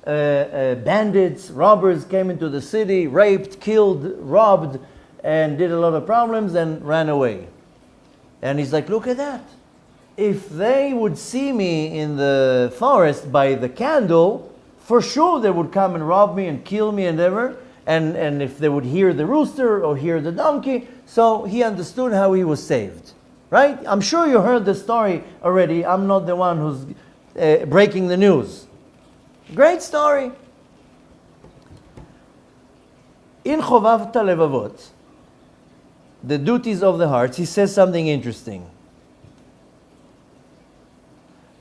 bandits, robbers came into the city, raped, killed, robbed, and did a lot of problems and ran away. And he's like, look at that. If they would see me in the forest by the candle, for sure they would come and rob me and kill me and ever. and if they would hear the rooster or hear the donkey, so he understood how he was saved. Right? I'm sure you heard the story already. I'm not the one who's breaking the news. Great story. In Chovav Levavot, the duties of the hearts, he says something interesting.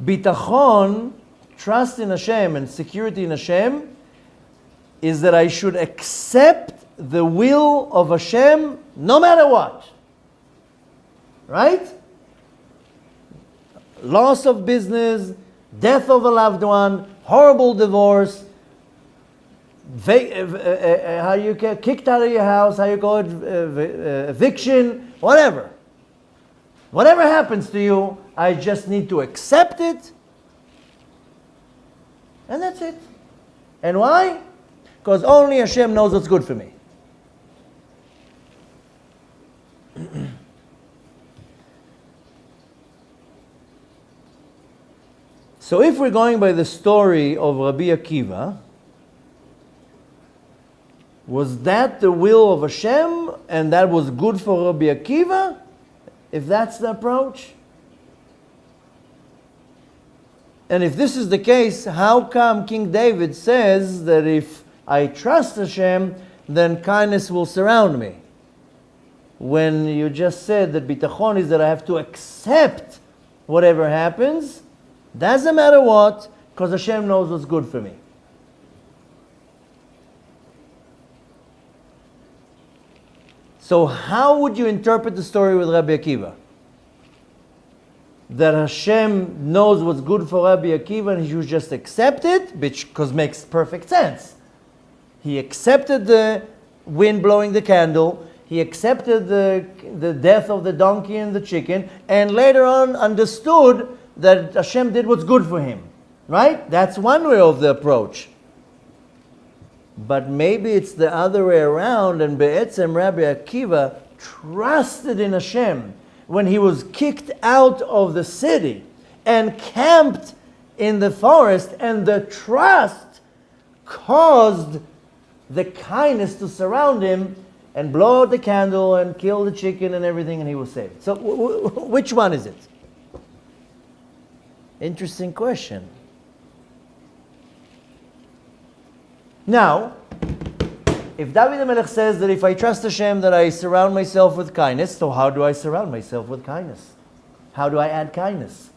Bitachon, trust in Hashem and security in Hashem, is that I should accept the will of Hashem no matter what. Right? Loss of business, death of a loved one, horrible divorce, how you get kicked out of your house, how you call it, eviction, whatever. Whatever happens to you, I just need to accept it, and that's it. And why? Because only Hashem knows what's good for me. So if we're going by the story of Rabbi Akiva, was that the will of Hashem and that was good for Rabbi Akiva? If that's the approach? And if this is the case, how come King David says that if I trust Hashem, then kindness will surround me? When you just said that bitachon is that I have to accept whatever happens, doesn't matter what, because Hashem knows what's good for me. So how would you interpret the story with Rabbi Akiva? That Hashem knows what's good for Rabbi Akiva and he should just accept it, because makes perfect sense. He accepted the wind blowing the candle, he accepted the death of the donkey and the chicken, and later on understood that Hashem did what's good for him. Right? That's one way of the approach. But maybe it's the other way around, and Be'etzem Rabbi Akiva trusted in Hashem when he was kicked out of the city and camped in the forest, and the trust caused the kindness to surround him and blow out the candle and kill the chicken and everything, and he was saved. So which one is it? Interesting question. Now, if David HaMelech says that if I trust Hashem that I surround myself with kindness, so how do I surround myself with kindness? How do I add kindness?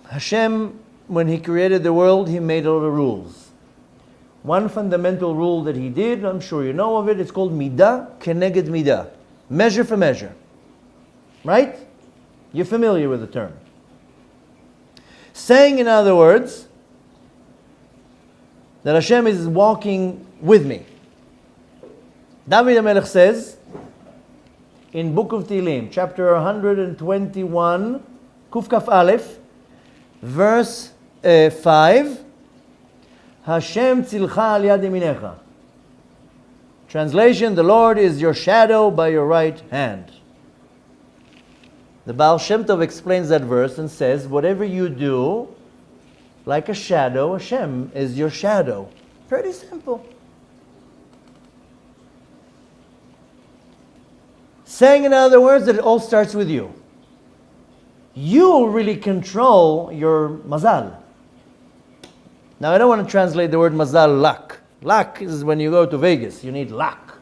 Hashem, when He created the world, He made a lot of rules. One fundamental rule that He did, I'm sure you know of it, it's called midah keneged midah. Measure for measure. Right? You're familiar with the term. Saying, in other words, that Hashem is walking with me. David HaMelech says, in Book of Tehillim, chapter 121, Kuf Kaf Aleph, verse 5, Hashem tzilcha al yad yaminecha. Translation, the Lord is your shadow by your right hand. The Baal Shem Tov explains that verse and says, whatever you do, like a shadow, Hashem is your shadow. Pretty simple. Saying in other words that it all starts with you. You really control your mazal. Now I don't want to translate the word mazal luck. Luck is when you go to Vegas, you need luck.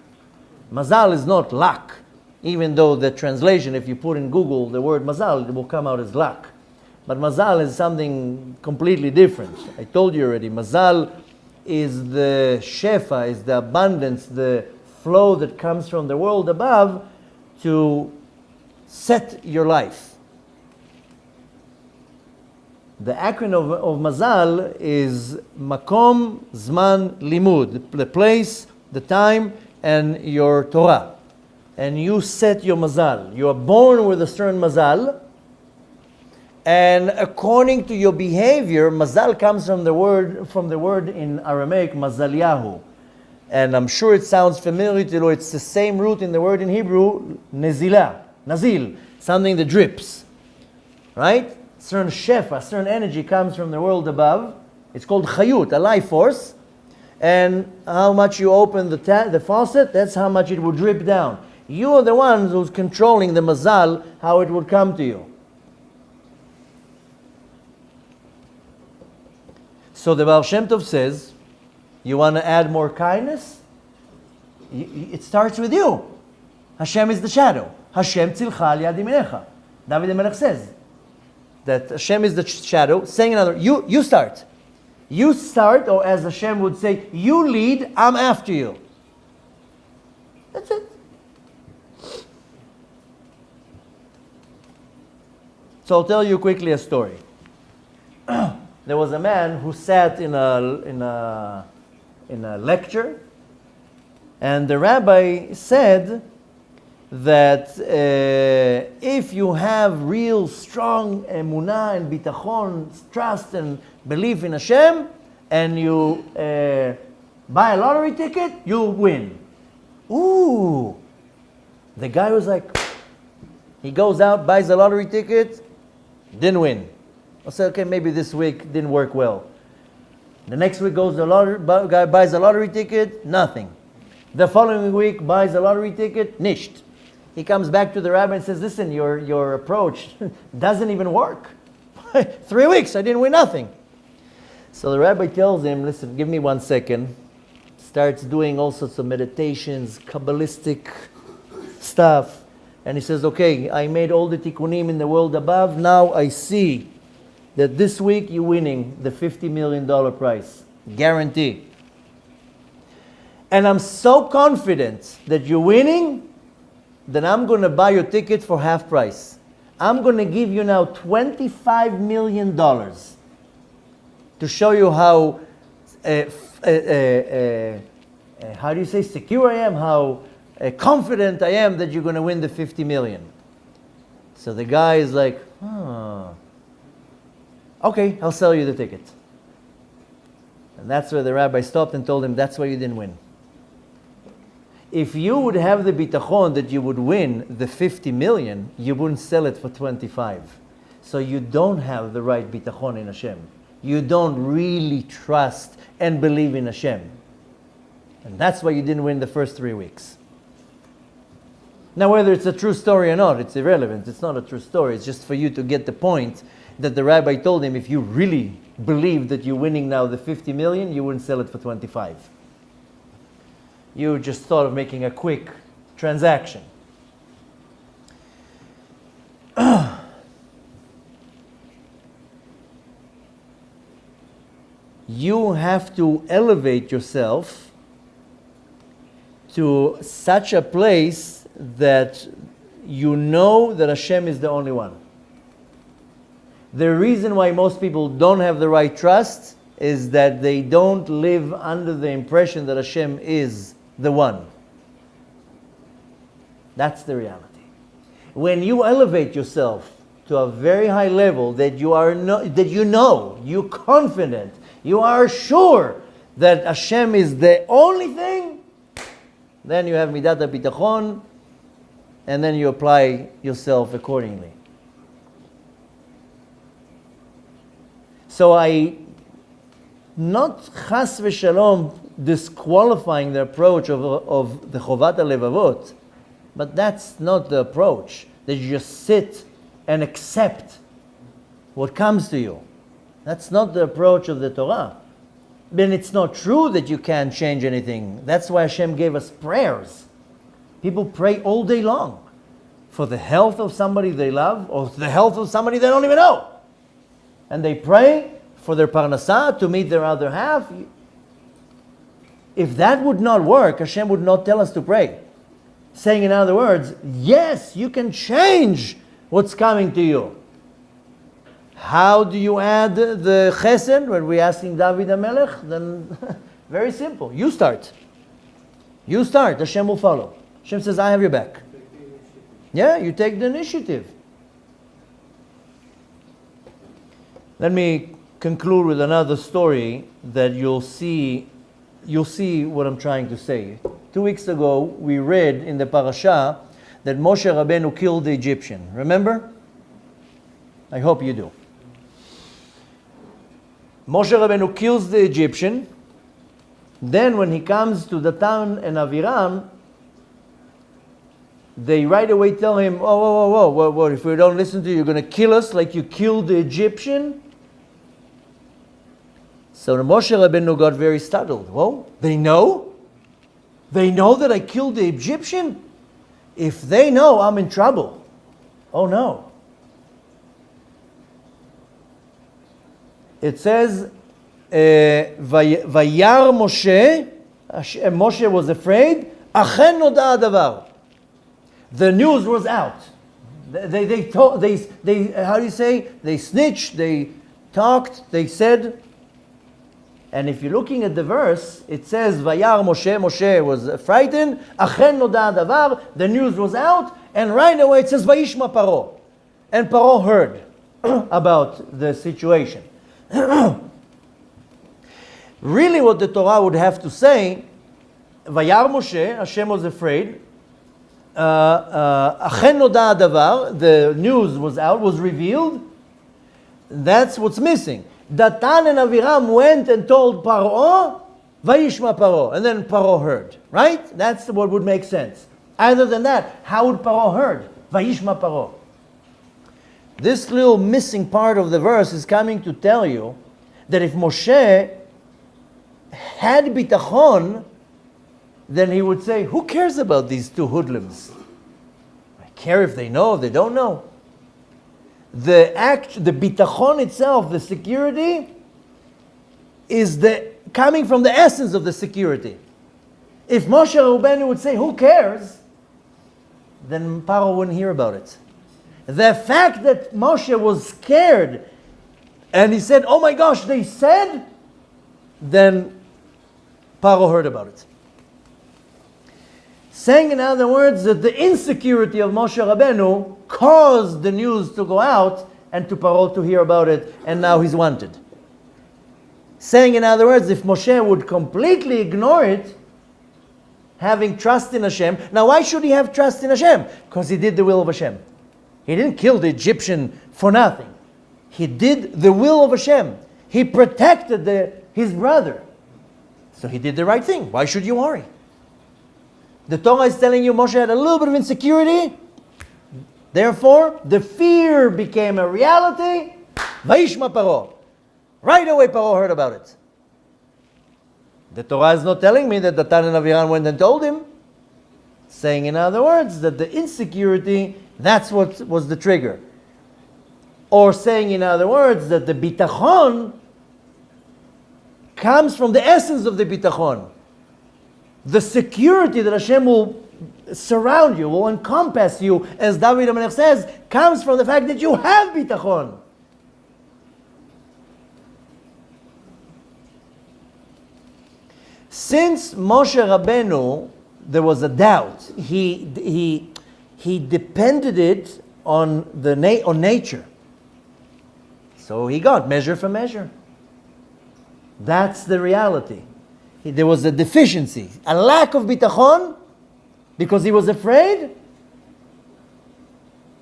Mazal is not luck. Even though the translation, if you put in Google the word mazal, it will come out as luck. But mazal is something completely different. I told you already, mazal is the shefa, is the abundance, the flow that comes from the world above to set your life. The acronym of mazal is makom, zman, limud, the place, the time, and your Torah. And you set your mazal. You are born with a certain mazal, and according to your behavior, mazal comes from the word in Aramaic, mazaliyahu. And I'm sure it sounds familiar to you. It's the same root in the word in Hebrew, nezilah, nazil, something that drips. Right? certain shefa, a certain energy comes from the world above. It's called chayut, a life force. And how much you open the faucet, that's how much it will drip down. You are the ones who's controlling the mazal, how it will come to you. So the Baal Shem Tov says, you want to add more kindness? It starts with you. Hashem is the shadow. Hashem tzilcha al yad yaminecha. David HaMelech says that Hashem is the shadow. Saying another, you start. You start, or as Hashem would say, you lead, I'm after you. That's it. So I'll tell you quickly a story. There was a man who sat in a lecture, and the rabbi said that if you have real strong emunah and bitachon, trust and belief in Hashem, and you buy a lottery ticket, you'll win. Ooh! The guy was like, he goes out, buys a lottery ticket, didn't win. I said, okay, maybe this week didn't work well. The next week goes the guy buys a lottery ticket, nothing. The following week buys a lottery ticket, nisht. He comes back to the rabbi and says, listen, your approach doesn't even work. 3 weeks, I didn't win nothing. So the rabbi tells him, listen, give me 1 second. Starts doing all sorts of meditations, Kabbalistic stuff. And he says, okay, I made all the tikkunim in the world above. Now I see that this week you're winning the $50 million prize. Guarantee. And I'm so confident that you're winning, that I'm going to buy your ticket for half price. I'm going to give you now $25 million to show you how, how do you say, secure I am, how confident I am that you're going to win the 50 million. So the guy is like, okay, I'll sell you the ticket. And that's where the rabbi stopped and told him, that's why you didn't win. If you would have the bitachon that you would win the 50 million, you wouldn't sell it for 25. So you don't have the right bitachon in Hashem. You don't really trust and believe in Hashem. And that's why you didn't win the first 3 weeks. Now, whether it's a true story or not, it's irrelevant. It's not a true story. It's just for you to get the point that the rabbi told him, if you really believe that you're winning now the 50 million, you wouldn't sell it for 25. You just thought of making a quick transaction. You have to elevate yourself to such a place that you know that Hashem is the only one. The reason why most people don't have the right trust is that they don't live under the impression that Hashem is the one. That's the reality. When you elevate yourself to a very high level that you're confident, you are sure that Hashem is the only thing, then you have midat bitachon, and then you apply yourself accordingly. So I, not chas v'shalom disqualifying the approach of the chovat halevavot, but that's not the approach, that you just sit and accept what comes to you. That's not the approach of the Torah. Then it's not true that you can't change anything. That's why Hashem gave us prayers. People pray all day long for the health of somebody they love or the health of somebody they don't even know. And they pray for their parnasah, to meet their other half. If that would not work, Hashem would not tell us to pray. Saying in other words, yes, you can change what's coming to you. How do you add the chesed? When we're asking David HaMelech, then very simple. You start. You start. Hashem will follow. Hashem says, I have your back. Yeah, you take the initiative. Let me conclude with another story that you'll see what I'm trying to say. 2 weeks ago, we read in the parasha that Moshe Rabbeinu killed the Egyptian. Remember? I hope you do. Moshe Rabbeinu kills the Egyptian. Then when he comes to Datan and Aviram, they right away tell him, whoa, if we don't listen to you, you're going to kill us like you killed the Egyptian? So the Moshe Rabbeinu got very startled. Whoa, they know? They know that I killed the Egyptian? If they know, I'm in trouble. Oh no. It says, Vayar Moshe, Moshe was afraid, Achen noda hadavar. The news was out. They how do you say? They snitched, they talked, they said. And if you're looking at the verse, it says, Vayar Moshe, Moshe was frightened, Achen noda hadavar, the news was out, and right away it says, Vayishma Paro. And Paro heard about the situation. Really what the Torah would have to say, Vayar Moshe, Hashem was afraid, Achen noda hadavar, the news was out, was revealed. That's what's missing. Datan and Aviram went and told Paro, Vayishma Paro, and then Paro heard. Right? That's what would make sense. Other than that, how would Paro heard? Vayishma Paro. This little missing part of the verse is coming to tell you that if Moshe had bitachon, then he would say, who cares about these two hoodlums? I care if they know, if they don't know. The bitachon itself, the security, is coming from the essence of the security. If Moshe Rabbeinu would say, who cares? Then Paro wouldn't hear about it. The fact that Moshe was scared and he said, oh my gosh, they said, then Paro heard about it. Saying in other words that the insecurity of Moshe Rabbeinu caused the news to go out and to Paro to hear about it, and now he's wanted. Saying in other words, if Moshe would completely ignore it, having trust in Hashem, now why should he have trust in Hashem? Because he did the will of Hashem. He didn't kill the Egyptian for nothing. He did the will of Hashem. He protected his brother. So he did the right thing. Why should you worry? The Torah is telling you Moshe had a little bit of insecurity. Therefore, the fear became a reality. Vayishma Paro. Right away Paro heard about it. The Torah is not telling me that Datan and Aviram went and told him. Saying in other words that the insecurity, that's what was the trigger. Or saying in other words that the bitachon comes from the essence of the bitachon. The security that Hashem will surround you, will encompass you, as David HaMelech says, comes from the fact that you have bitachon. Since Moshe Rabbeinu, there was a doubt. He depended it on on nature. So he got measure for measure. That's the reality. There was a deficiency, a lack of bitachon, because he was afraid.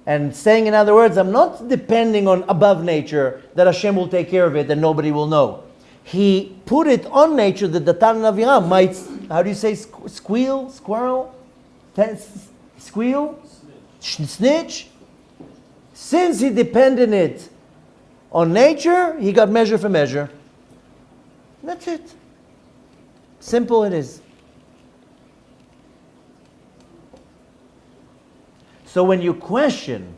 And saying in other words, I'm not depending on above nature, that Hashem will take care of it and nobody will know. He put it on nature that the Datan and Aviram might, how do you say, squeal, squirrel? Squeal? Snitch? Since he depended it on nature, he got measure for measure. That's it. Simple it is. So when you question,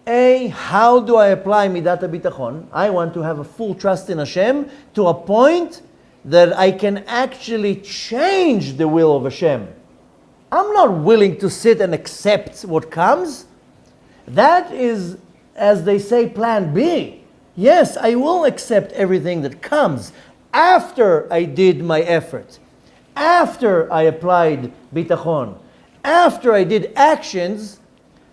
how do I apply Midat HaBitachon? I want to have a full trust in Hashem to a point that I can actually change the will of Hashem. I'm not willing to sit and accept what comes. That is, as they say, plan B. Yes, I will accept everything that comes after I did my effort, after I applied bitachon, after I did actions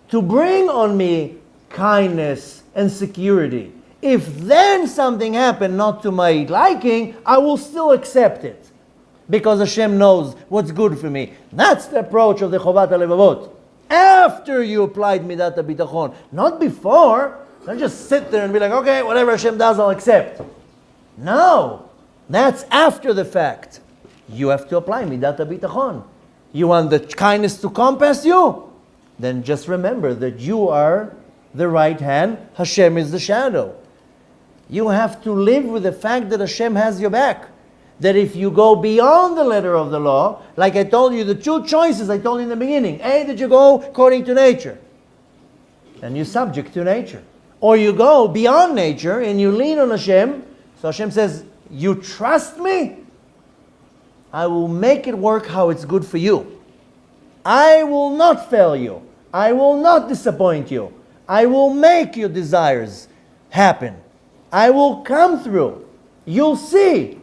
to bring on me kindness and security. If then something happened not to my liking, I will still accept it, because Hashem knows what's good for me. That's the approach of the Chovat HaLevavot. After you applied Midat HaBitachon, not before. Don't just sit there and be like, okay, whatever Hashem does, I'll accept. No, that's after the fact. You have to apply midat habitachon. You want the kindness to compass you? Then just remember that you are the right hand, Hashem is the shadow. You have to live with the fact that Hashem has your back. That if you go beyond the letter of the law, like I told you, the two choices I told you in the beginning. A, that you go according to nature, and you're subject to nature. Or you go beyond nature and you lean on Hashem. So Hashem says, you trust me? I will make it work how it's good for you. I will not fail you. I will not disappoint you. I will make your desires happen. I will come through. You'll see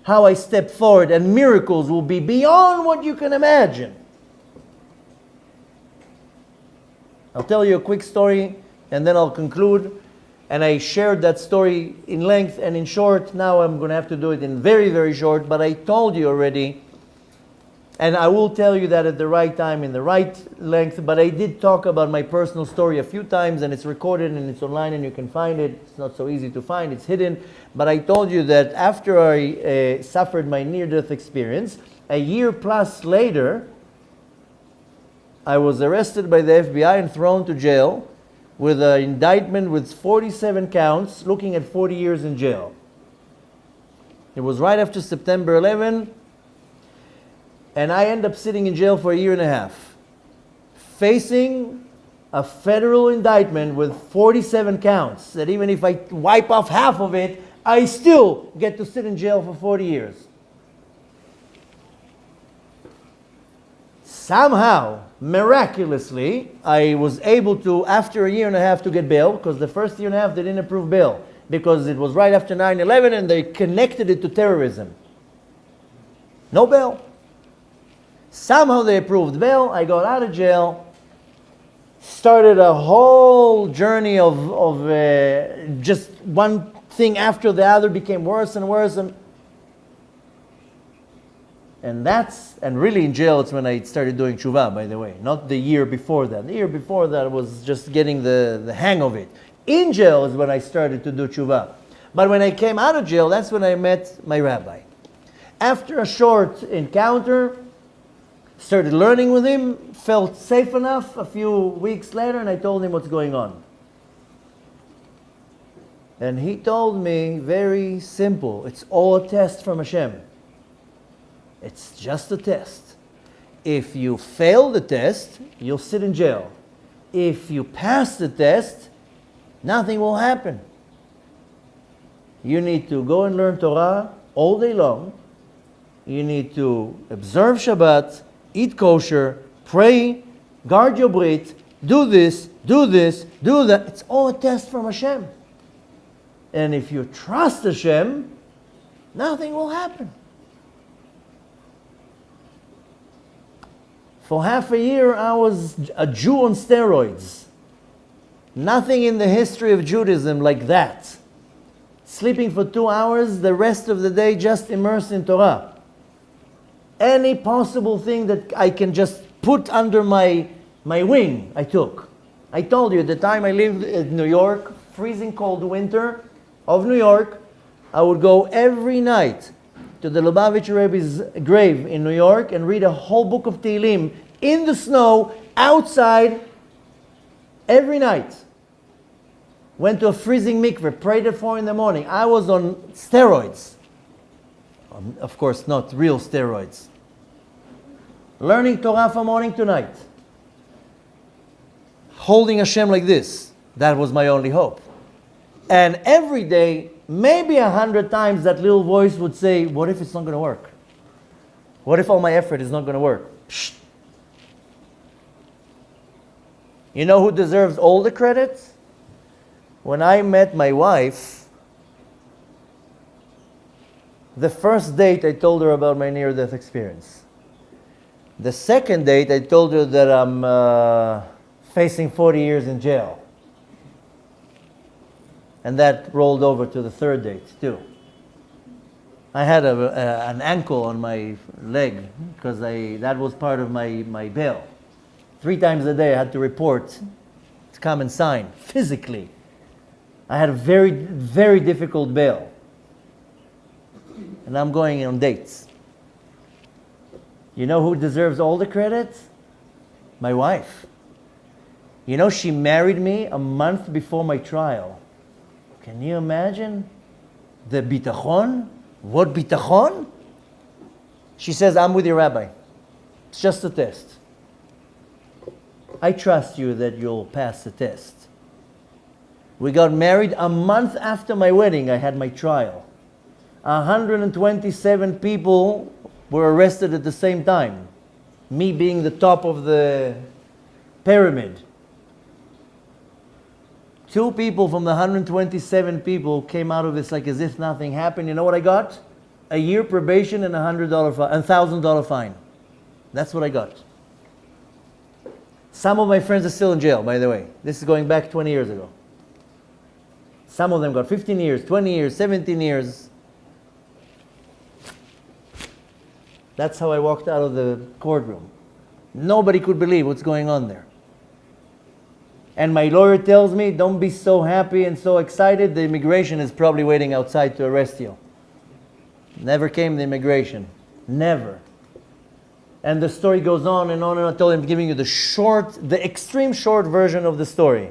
how I step forward, and miracles will be beyond what you can imagine. I'll tell you a quick story and then I'll conclude. And I shared that story in length and in short. Now I'm going to have to do it in very, very short. But I told you already, and I will tell you that at the right time, in the right length. But I did talk about my personal story a few times, and it's recorded and it's online and you can find it. It's not so easy to find, it's hidden. But I told you that after I suffered my near-death experience, a year plus later, I was arrested by the FBI and thrown to jail with an indictment with 47 counts, looking at 40 years in jail. It was right after September 11, and I ended up sitting in jail for a year and a half, facing a federal indictment with 47 counts, that even if I wipe off half of it, I still get to sit in jail for 40 years. Somehow, miraculously, I was able to, after a year and a half, to get bail, because the first year and a half they didn't approve bail, because it was right after 9/11 and they connected it to terrorism. No bail. Somehow they approved bail. I got out of jail, started a whole journey of just one thing after the other, became worse and worse. And really in jail, it's when I started doing tshuva, by the way. Not the year before that. The year before that was just getting the hang of it. In jail is when I started to do tshuva. But when I came out of jail, that's when I met my rabbi. After a short encounter, started learning with him, felt safe enough a few weeks later, and I told him what's going on. And he told me, very simple, it's all a test from Hashem. It's just a test. If you fail the test, you'll sit in jail. If you pass the test, nothing will happen. You need to go and learn Torah all day long. You need to observe Shabbat, eat kosher, pray, guard your brit, do this, do that. It's all a test from Hashem. And if you trust Hashem, nothing will happen. For half a year, I was a Jew on steroids. Nothing in the history of Judaism like that. Sleeping for 2 hours, the rest of the day just immersed in Torah. Any possible thing that I can just put under my wing, I took. I told you, at the time I lived in New York, freezing cold winter of New York, I would go every night to the Lubavitcher Rebbe's grave in New York and read a whole book of Tehillim in the snow, outside, every night. Went to a freezing mikveh, prayed at 4 a.m. I was on steroids. Of course, not real steroids. Learning Torah from morning to night. Holding Hashem like this. That was my only hope. And every day, maybe 100 times, that little voice would say, what if it's not going to work? What if all my effort is not going to work? Psst. You know who deserves all the credit? When I met my wife, the first date I told her about my near-death experience. The second date I told her that I'm facing 40 years in jail. And that rolled over to the third date too. I had an ankle on my leg because that was part of my bail. 3 times a day I had to report, to come and sign physically. I had a very, very difficult bail. And I'm going on dates. You know who deserves all the credit? My wife. You know, she married me a month before my trial. Can you imagine the bitachon? What bitachon? She says, I'm with your rabbi. It's just a test. I trust you that you'll pass the test. We got married a month after my wedding. I had my trial. 127 people were arrested at the same time. Me being the top of the pyramid. 2 people from the 127 people came out of this like as if nothing happened. You know what I got? A year probation and $1,000 fine. That's what I got. Some of my friends are still in jail, by the way. This is going back 20 years ago. Some of them got 15 years, 20 years, 17 years. That's how I walked out of the courtroom. Nobody could believe what's going on there. And my lawyer tells me, don't be so happy and so excited. The immigration is probably waiting outside to arrest you. Never came the immigration. Never. And the story goes on and on and on. I told him, I'm giving you the extreme short version of the story.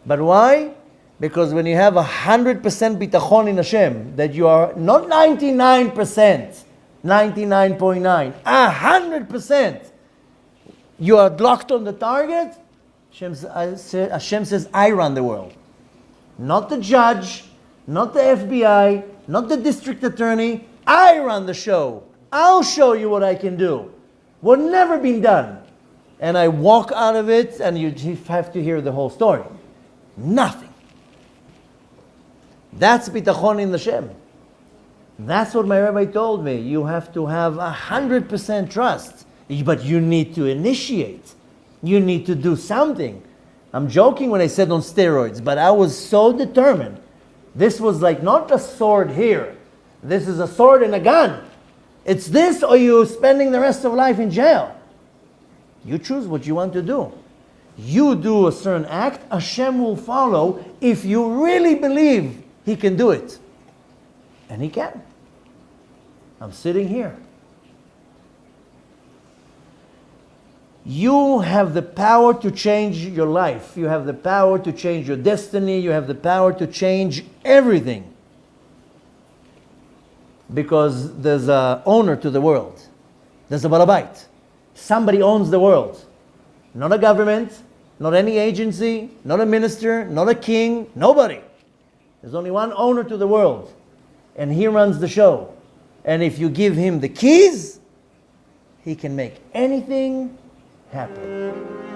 But why? Because when you have 100% bitachon in Hashem, that you are not 99%, 99.9, 100%, you are locked on the target, Hashem says, I run the world. Not the judge, not the FBI, not the district attorney. I run the show. I'll show you what I can do. What never been done. And I walk out of it, and you have to hear the whole story. Nothing. That's bitachon in Hashem. That's what my rabbi told me. You have to have 100% trust. But you need to initiate. You need to do something. I'm joking when I said on steroids, but I was so determined. This was like not a sword here. This is a sword and a gun. It's this or you spending the rest of life in jail. You choose what you want to do. You do a certain act, Hashem will follow if you really believe He can do it. And He can. I'm sitting here. You have the power to change your life. You have the power to change your destiny. You have the power to change everything. Because there's an owner to the world. There's a balabait. Somebody owns the world. Not a government, not any agency, not a minister, not a king, nobody. There's only one owner to the world. And He runs the show. And if you give Him the keys, He can make anything happen.